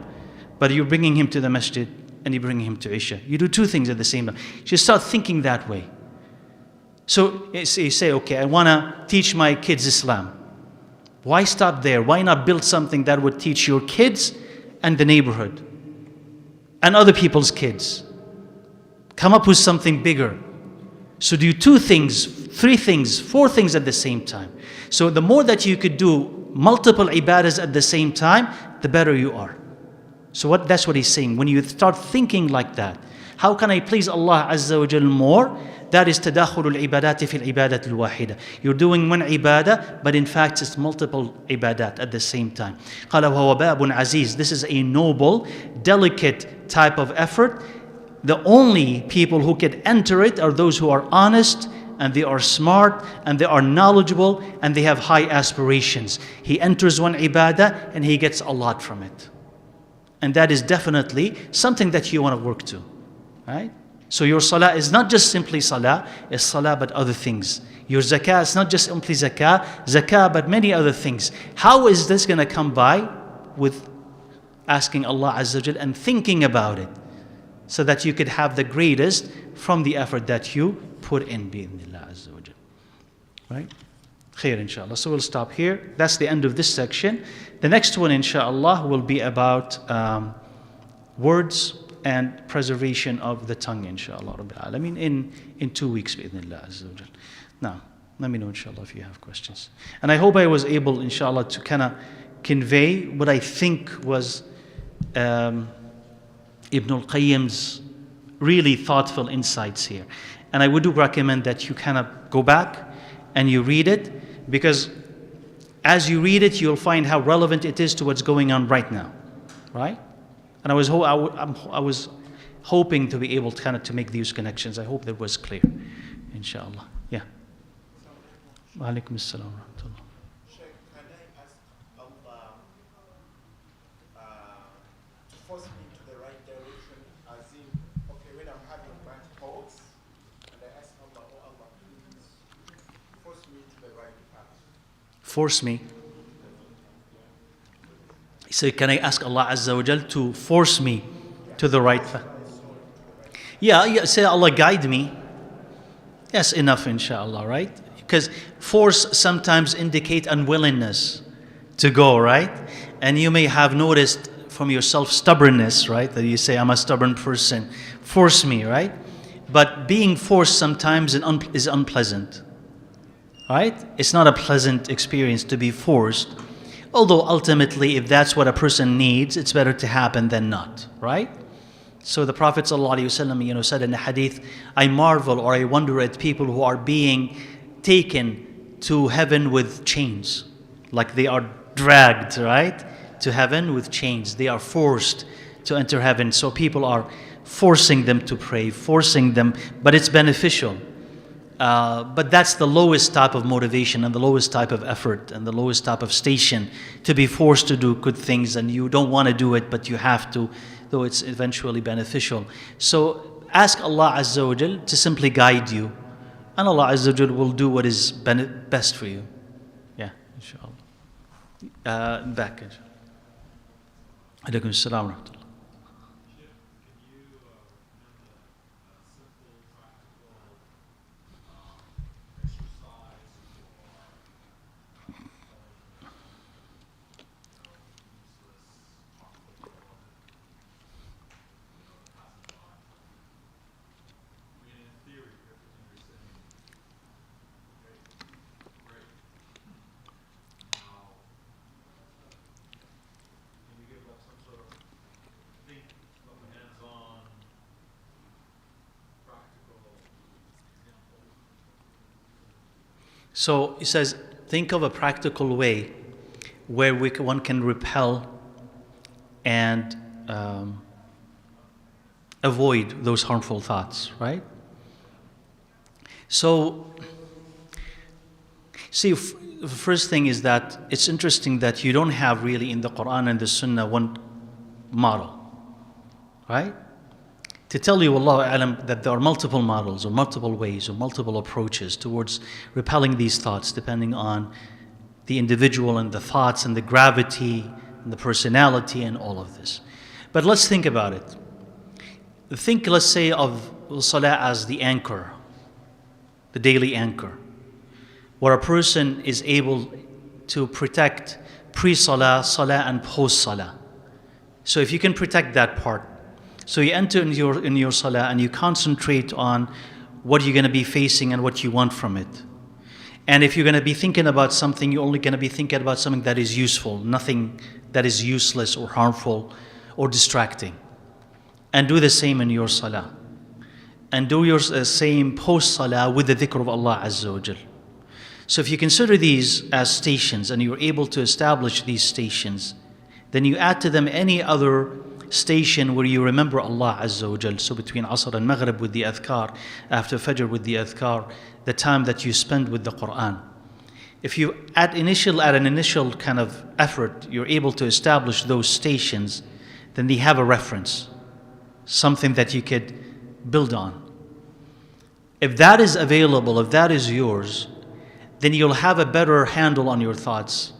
but you're bringing him to the masjid and you're bringing him to Isha. You do two things at the same time. Just start thinking that way. So you say, okay, I want to teach my kids Islam. Why stop there? Why not build something that would teach your kids and the neighborhood and other people's kids? Come up with something bigger. So do two things, three things, four things at the same time. So the more that you could do multiple ibadahs at the same time, the better you are. So that's what he's saying. When you start thinking like that, how can I please Allah Azza wa Jal more? That is tadakhul al-ibadat fi al-ibadat al-wahida. You're doing one ibadah, but in fact it's multiple ibadat at the same time. قال وهو باب عزيز. This is a noble, delicate type of effort. The only people who can enter it are those who are honest, and they are smart, and they are knowledgeable, and they have high aspirations. He enters one ibadah and he gets a lot from it. And that is definitely something that you want to work to. Right? So your salah is not just simply salah, it's salah but other things. Your zakah is not just simply zakah but many other things. How is this going to come by? With asking Allah Azza wa Jal and thinking about it, so that you could have the greatest from the effort that you put in bi'idhnillah Azza wa Jal. Right? Khair inshallah. So we'll stop here. That's the end of this section. The next one inshallah will be about words and preservation of the tongue inshallah Rabbil Alameen in 2 weeks bi'idhnillah Azza wa Jal. Now, let me know inshallah if you have questions. And I hope I was able inshallah to kind of convey what I think was Ibn al-Qayyim's really thoughtful insights here. And I would recommend that you kind of go back and you read it, because as you read it, you'll find how relevant it is to what's going on right now, right? And I was hoping to be able to kind of to make these connections. I hope that was clear, inshallah. Yeah. Wa alaikum assalam wa rahmatullah. Force me. So can I ask Allah Azza wa Jal to force me to the right path? Yeah, say Allah guide me. Yes, enough inshallah, right? Because force sometimes indicate unwillingness to go, right? And you may have noticed from yourself stubbornness, right? That you say, I'm a stubborn person. Force me, right? But being forced sometimes is unpleasant. Right? It's not a pleasant experience to be forced. Although ultimately, if that's what a person needs, it's better to happen than not. Right? So the Prophet ﷺ, said in the hadith, I marvel or I wonder at people who are being taken to heaven with chains. Like they are dragged, right? To heaven with chains. They are forced to enter heaven. So people are forcing them to pray, forcing them, but it's beneficial. But that's the lowest type of motivation and the lowest type of effort and the lowest type of station, to be forced to do good things and you don't want to do it, but you have to, though it's eventually beneficial. So ask Allah Azza wa Jal to simply guide you, and Allah Azza wa Jal will do what is best for you. Yeah, inshallah. Back, inshallah. Alaikum assalam wa rahmatullah. So he says, think of a practical way where one can repel and avoid those harmful thoughts, right? So, see, the first thing is that it's interesting that you don't have really in the Quran and the Sunnah one model, right? To tell you, Wallahu A'lam, that there are multiple models or multiple ways or multiple approaches towards repelling these thoughts, depending on the individual and the thoughts and the gravity and the personality and all of this. But let's think about it. Think, let's say, of Salah as the anchor, the daily anchor, where a person is able to protect pre-Salah, Salah, and post-Salah. So if you can protect that part, so you enter in your Salah and you concentrate on what you're going to be facing and what you want from it. And if you're going to be thinking about something, you're only going to be thinking about something that is useful, nothing that is useless or harmful or distracting. And do the same in your Salah. And do your same post-Salah with the dhikr of Allah Azza wa Jal. So if you consider these as stations and you're able to establish these stations, then you add to them any other station where you remember Allah Azza wa Jal. So between Asr and Maghrib with the adhkar, after Fajr with the adhkar, the time that you spend with the Quran. If you at an initial kind of effort, you're able to establish those stations, then they have a reference, something that you could build on. If that is available, if that is yours, then you'll have a better handle on your thoughts.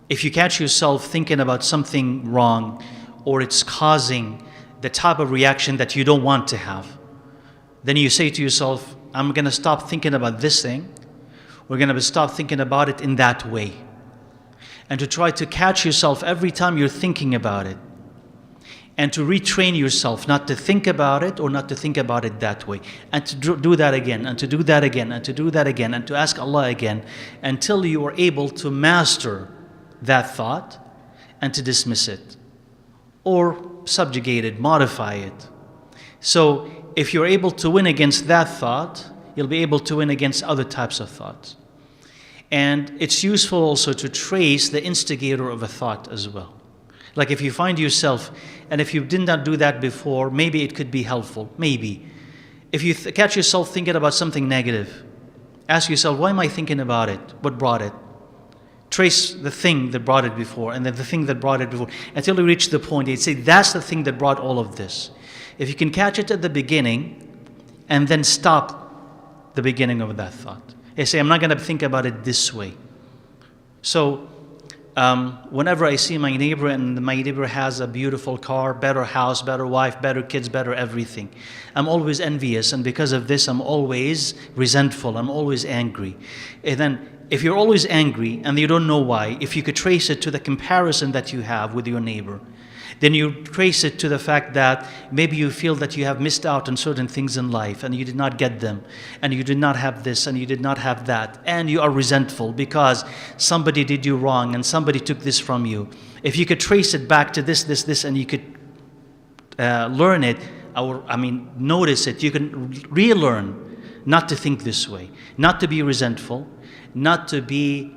If you catch yourself thinking about something wrong, or it's causing the type of reaction that you don't want to have, then you say to yourself, I'm going to stop thinking about this thing. We're going to stop thinking about it in that way. And to try to catch yourself every time you're thinking about it. And to retrain yourself not to think about it or not to think about it that way. And to do that again, and to do that again, and to do that again, and to ask Allah again, until you are able to master that thought and to dismiss it. Or subjugate it, modify it. So if you're able to win against that thought, you'll be able to win against other types of thoughts. And it's useful also to trace the instigator of a thought as well. Like if you find yourself, and if you did not do that before, maybe it could be helpful, maybe. If you catch yourself thinking about something negative, ask yourself, why am I thinking about it? What brought it? Trace the thing that brought it before, and then the thing that brought it before, until you reach the point, you'd say, that's the thing that brought all of this. If you can catch it at the beginning, and then stop the beginning of that thought. You say, I'm not going to think about it this way. So, whenever I see my neighbor, and my neighbor has a beautiful car, better house, better wife, better kids, better everything, I'm always envious, and because of this, I'm always resentful, I'm always angry. And then, if you're always angry and you don't know why, if you could trace it to the comparison that you have with your neighbor, then you trace it to the fact that maybe you feel that you have missed out on certain things in life and you did not get them, and you did not have this and you did not have that, and you are resentful because somebody did you wrong and somebody took this from you. If you could trace it back to this, and you could learn it, or I mean, notice it, you can relearn not to think this way, not to be resentful, not to be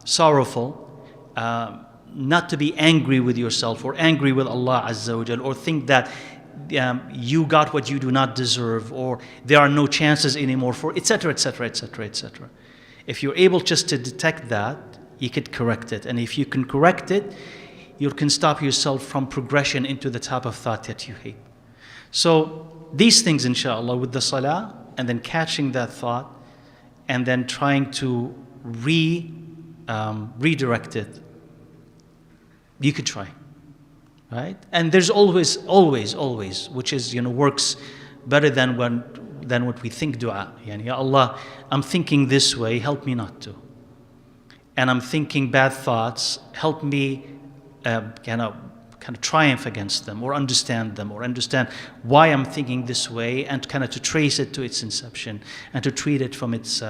sorrowful, not to be angry with yourself or angry with Allah Azza wa Jal, or think that you got what you do not deserve, or there are no chances anymore for, etc., etc., etc., etc. If you're able just to detect that, you could correct it. And if you can correct it, you can stop yourself from progression into the type of thought that you hate. So these things, inshallah, with the salah, and then catching that thought, and then trying to redirect it, you could try, right? And there's always, which is, works better than what we think dua. Yani, Ya Allah, I'm thinking this way, help me not to. And I'm thinking bad thoughts, help me kind of triumph against them, or understand them, or understand why I'm thinking this way, and kind of to trace it to its inception, and to treat it from its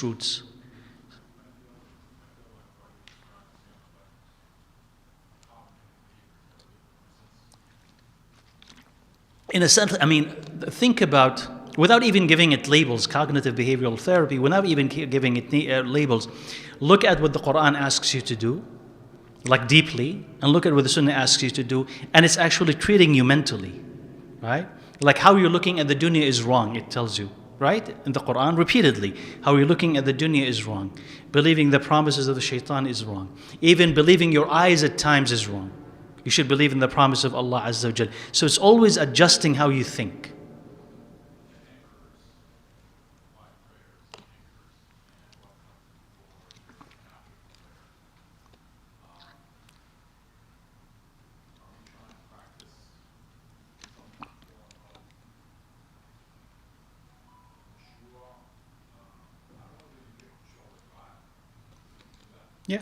roots. In a sense, I mean, think about, without even giving it labels, cognitive behavioral therapy, without even giving it labels, look at what the Quran asks you to do, like deeply, and look at what the Sunnah asks you to do, and it's actually treating you mentally, right? Like how you're looking at the dunya is wrong, it tells you, right? In the Quran, repeatedly, how you're looking at the dunya is wrong. Believing the promises of the shaitan is wrong. Even believing your eyes at times is wrong. You should believe in the promise of Allah Azza wa Jal. So it's always adjusting how you think. Yeah.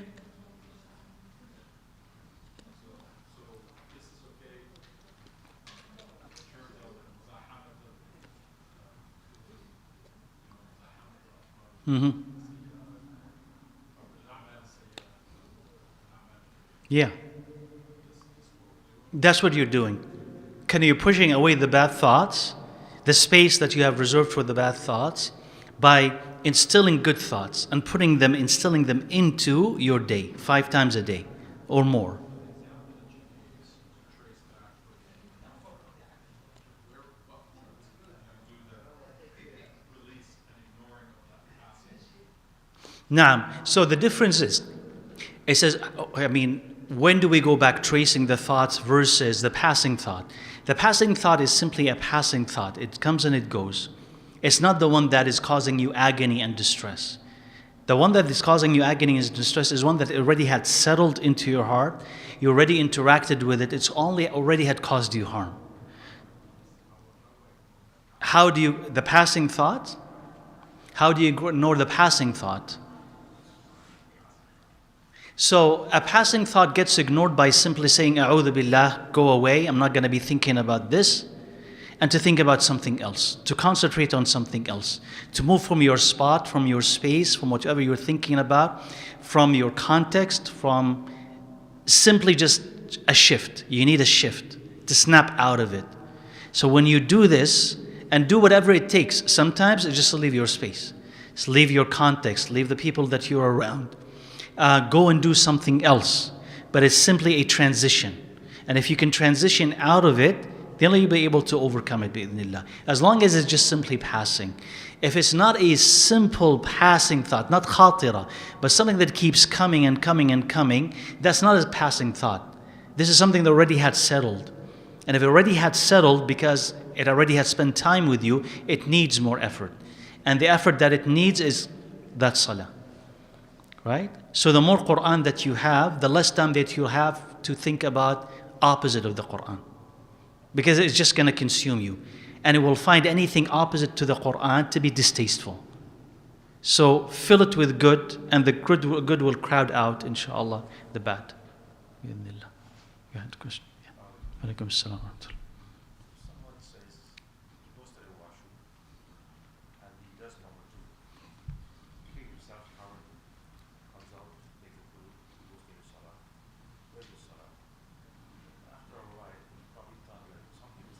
Mm-hmm. Yeah. That's what you're doing. You're pushing away the bad thoughts, the space that you have reserved for the bad thoughts, by instilling good thoughts and instilling them into your day 5 times a day or more. Now, so the difference is, it says, I mean, when do we go back tracing the thoughts versus the passing thought? The passing thought is simply a passing thought. It comes and it goes. It's not the one that is causing you agony and distress. The one that is causing you agony and distress is one that already had settled into your heart. You already interacted with it. It's only already had caused you harm. The passing thought? How do you ignore the passing thought? So a passing thought gets ignored by simply saying, A'udhu billah, go away, I'm not going to be thinking about this. And to think about something else, to concentrate on something else, to move from your spot, from your space, from whatever you're thinking about, from your context, from simply just a shift. You need a shift to snap out of it. So when you do this, and do whatever it takes, sometimes it's just to leave your space. Just leave your context, leave the people that you're around. Go and do something else. But it's simply a transition. And if you can transition out of it, then you'll be able to overcome it, bi'idhnillah. As long as it's just simply passing. If it's not a simple passing thought, not khatira, but something that keeps coming and coming and coming, that's not a passing thought. This is something that already had settled. And if it already had settled because it already had spent time with you, it needs more effort. And the effort that it needs is that salah. Right? So the more Quran that you have, the less time that you have to think about opposite of the Quran. Because it's just going to consume you. And it will find anything opposite to the Quran to be distasteful. So fill it with good, and the good will crowd out, inshallah, the bad. You had a question? Yeah. Alaikum assalam. Someone says he goes to the washroom and he doesn't know what to do. You keep yourself covered, comes out, take a food, goes to the salah. Where's the salah? After a while, he probably thought that some people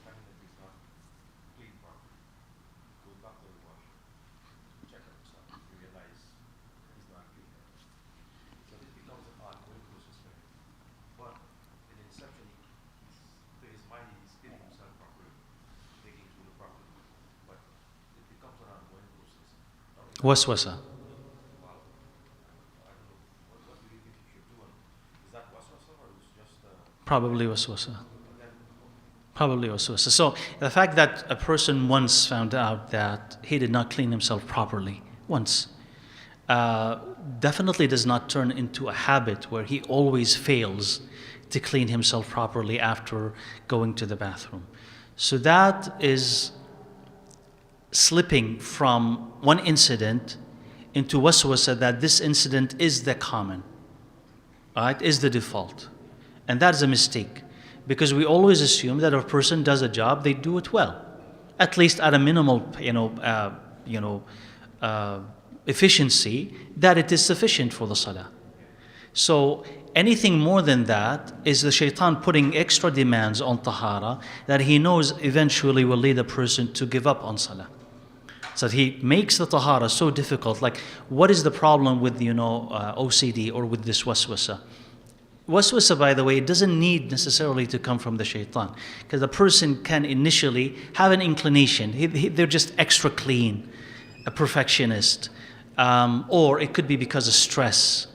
Waswasa. Wow. I don't know. What do you think you should do? Is that waswasa or is just Probably waswasa. again? Probably waswasa. So the fact that a person once found out that he did not clean himself properly, once, definitely does not turn into a habit where he always fails to clean himself properly after going to the bathroom. So that is slipping from one incident into waswasa that this incident is the common, right? Is the default. And that is a mistake because we always assume that if a person does a job, they do it well, at least at a minimal, efficiency, that it is sufficient for the salah. So anything more than that is the shaitan putting extra demands on tahara that he knows eventually will lead a person to give up on salah. So he makes the tahara so difficult. Like, what is the problem with, OCD or with this waswasa? Waswasa, by the way, doesn't need necessarily to come from the shaitan, because the person can initially have an inclination. They're just extra clean, a perfectionist, or it could be because of stress.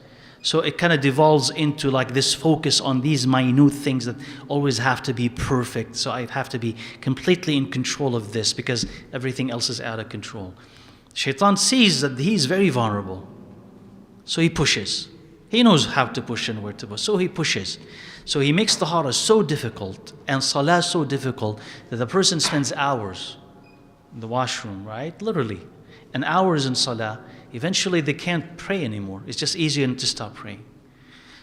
So it kind of devolves into like this focus on these minute things that always have to be perfect. So I have to be completely in control of this because everything else is out of control. Shaitan sees that he's very vulnerable. So he pushes. He knows how to push and where to push. So he pushes. So he makes tahara so difficult and salah so difficult that the person spends hours in the washroom, right? Literally. And hours in salah. Eventually they can't pray anymore. It's just easier to stop praying.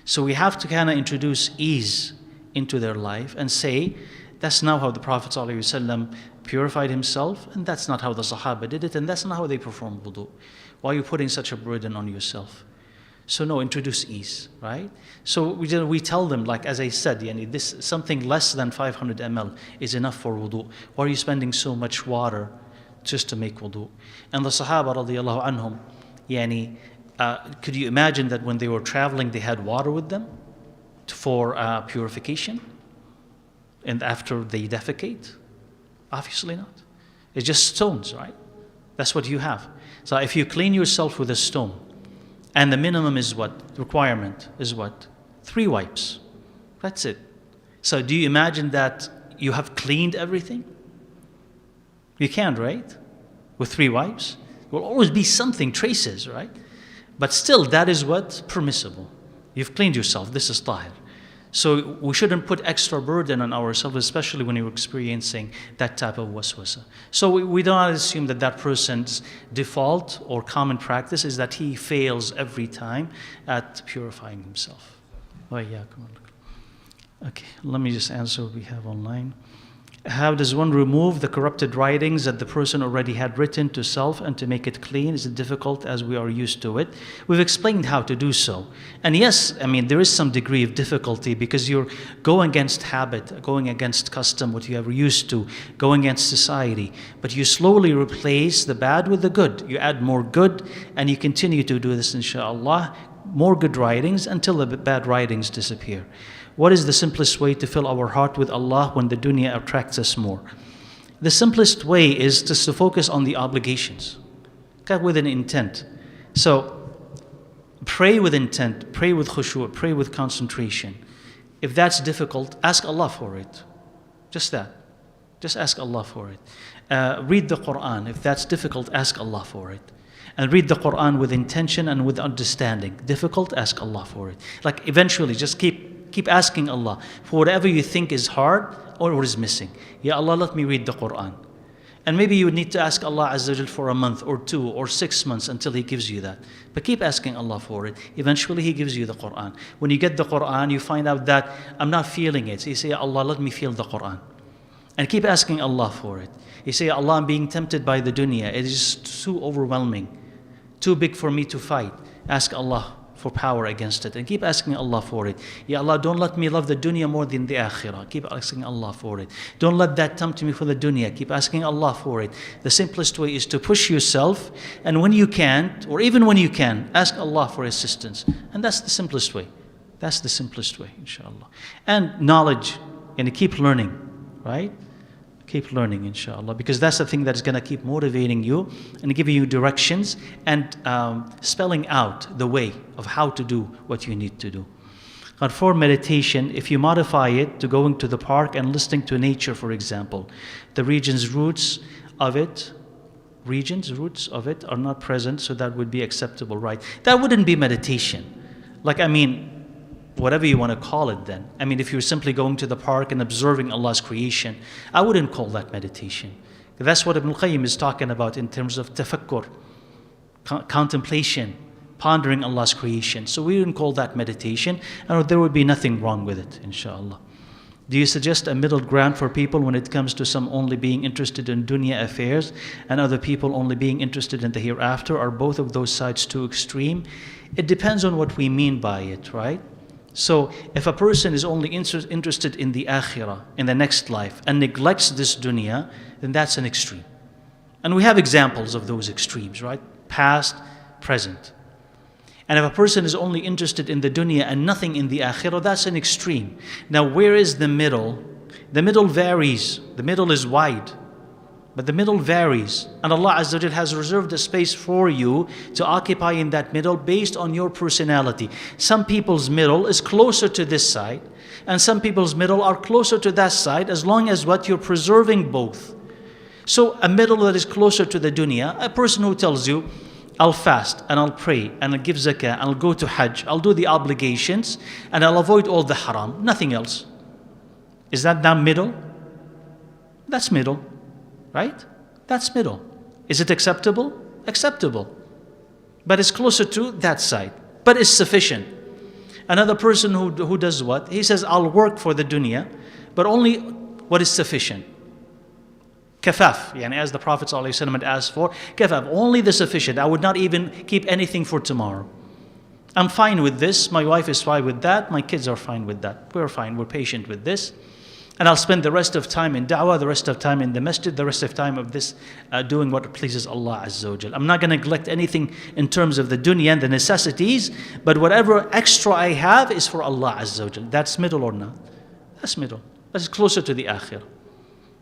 So we have to kind of introduce ease into their life and say, that's not how the Prophet ﷺ purified himself, and that's not how the Sahaba did it, and that's not how they performed wudu. Why are you putting such a burden on yourself? So no, introduce ease, right? So we tell them, like as I said, this something less than 500 ml is enough for wudu. Why are you spending so much water just to make wudu? And the Sahaba radiallahu anhum, could you imagine that when they were traveling they had water with them for purification? And after they defecate? Obviously not. It's just stones, right? That's what you have. So if you clean yourself with a stone, and the minimum is what? Requirement is what? 3 wipes. That's it. So do you imagine that you have cleaned everything? You can't, right? With 3 wipes? There will always be something, traces, right? But still, that is what? Permissible. You've cleaned yourself. This is tahir. So we shouldn't put extra burden on ourselves, especially when you're experiencing that type of waswasa. So we do not assume that that person's default or common practice is that he fails every time at purifying himself. Okay, let me just answer what we have online. How does one remove the corrupted writings that the person already had written to self and to make it clean? Is it difficult as we are used to it? We've explained how to do so. And yes, there is some degree of difficulty because you're going against habit, going against custom, what you are used to, going against society. But you slowly replace the bad with the good. You add more good and you continue to do this, inshallah, more good writings until the bad writings disappear. What is the simplest way to fill our heart with Allah when the dunya attracts us more? The simplest way is just to focus on the obligations, with an intent. So pray with intent, pray with khushu', pray with concentration. If that's difficult, ask Allah for it. Just that. Just ask Allah for it. Read the Quran. If that's difficult, ask Allah for it. And read the Quran with intention and with understanding. Difficult, ask Allah for it. Like eventually, just keep asking Allah for whatever you think is hard or what is missing. Ya Allah, let me read the Quran. And maybe you would need to ask Allah Azza wa Jal for a month or 2 or 6 months until He gives you that. But keep asking Allah for it. Eventually He gives you the Quran. When you get the Quran, you find out that I'm not feeling it. So you say, Ya Allah, let me feel the Quran. And keep asking Allah for it. You say, Ya Allah, I'm being tempted by the dunya. It is too overwhelming, too big for me to fight. Ask Allah for power against it and keep asking Allah for it. Ya Allah, don't let me love the dunya more than the akhirah. Keep asking Allah for it. Don't let that tempt me for the dunya. Keep asking Allah for it. The simplest way is to push yourself, and when you can't, or even when you can, ask Allah for assistance. And that's the simplest way. That's the simplest way, inshallah. And knowledge, and keep learning, right? Keep learning, inshallah, because that's the thing that's going to keep motivating you and giving you directions and spelling out the way of how to do what you need to do. And for meditation, if you modify it to going to the park and listening to nature, for example, the roots of it are not present, so that would be acceptable, right? That wouldn't be meditation. Whatever you want to call it then. If you're simply going to the park and observing Allah's creation, I wouldn't call that meditation. That's what Ibn al-Qayyim is talking about in terms of tafakkur, contemplation, pondering Allah's creation. So we wouldn't call that meditation, and there would be nothing wrong with it, inshallah. Do you suggest a middle ground for people when it comes to some only being interested in dunya affairs and other people only being interested in the hereafter? Are both of those sides too extreme? It depends on what we mean by it, right? So if a person is only interested in the akhirah, in the next life, and neglects this dunya, then that's an extreme. And we have examples of those extremes, right? Past, present. And if a person is only interested in the dunya and nothing in the akhirah, that's an extreme. Now, where is the middle? The middle varies. The middle is wide. But the middle varies. And Allah Azza wa Jal has reserved a space for you to occupy in that middle based on your personality. Some people's middle is closer to this side, and some people's middle are closer to that side, as long as what you're preserving both. So a middle that is closer to the dunya, a person who tells you, I'll fast and I'll pray and I'll give zakah and I'll go to Hajj, I'll do the obligations and I'll avoid all the haram, nothing else. Is that now middle? That's middle, right? That's middle. Is it acceptable? Acceptable. But it's closer to that side. But it's sufficient. Another person who does what? He says, I'll work for the dunya, but only what is sufficient. Kafaf, as the Prophet ﷺ had asked for, kafaf, only the sufficient. I would not even keep anything for tomorrow. I'm fine with this, my wife is fine with that, my kids are fine with that. We're fine, we're patient with this. And I'll spend the rest of time in da'wah, the rest of time in the masjid, the rest of time of this doing what pleases Allah Azza wa Jal. I'm not going to neglect anything in terms of the dunya and the necessities, but whatever extra I have is for Allah Azza wa Jal. That's middle or not? That's middle. That's closer to the akhirah.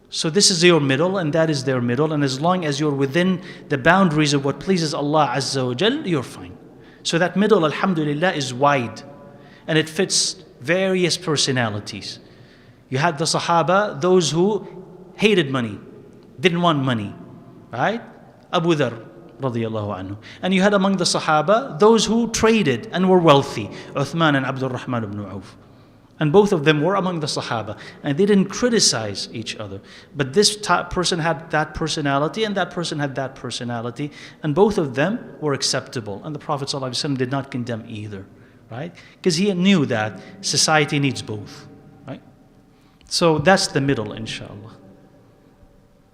So this is your middle and that is their middle, and as long as you're within the boundaries of what pleases Allah Azza wa Jal, you're fine. So that middle, alhamdulillah, is wide and it fits various personalities. You had the Sahaba, those who hated money, didn't want money, right? Abu Dhar radiyallahu anhu. And you had among the Sahaba those who traded and were wealthy, Uthman and Abdul Rahman ibn Auf. And both of them were among the Sahaba. And they didn't criticize each other. But this person had that personality and that person had that personality. And both of them were acceptable. And the Prophet ﷺ did not condemn either. Right? Because he knew that society needs both. Right? So that's the middle, inshallah.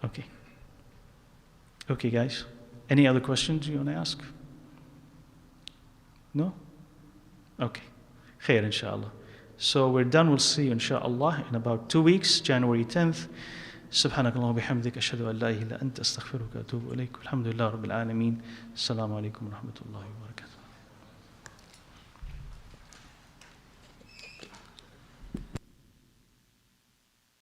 Okay. Okay, guys. Any other questions you want to ask? No? Okay. Khair, inshallah. So we're done. We'll see you, inshallah, in about 2 weeks, January 10th. سبحانك اللهم وبحمدك أشهد أن لا إله إلا أنت أستغفرك وأتوب إليك والحمد لله رب العالمين السلام عليكم ورحمة الله وبركاته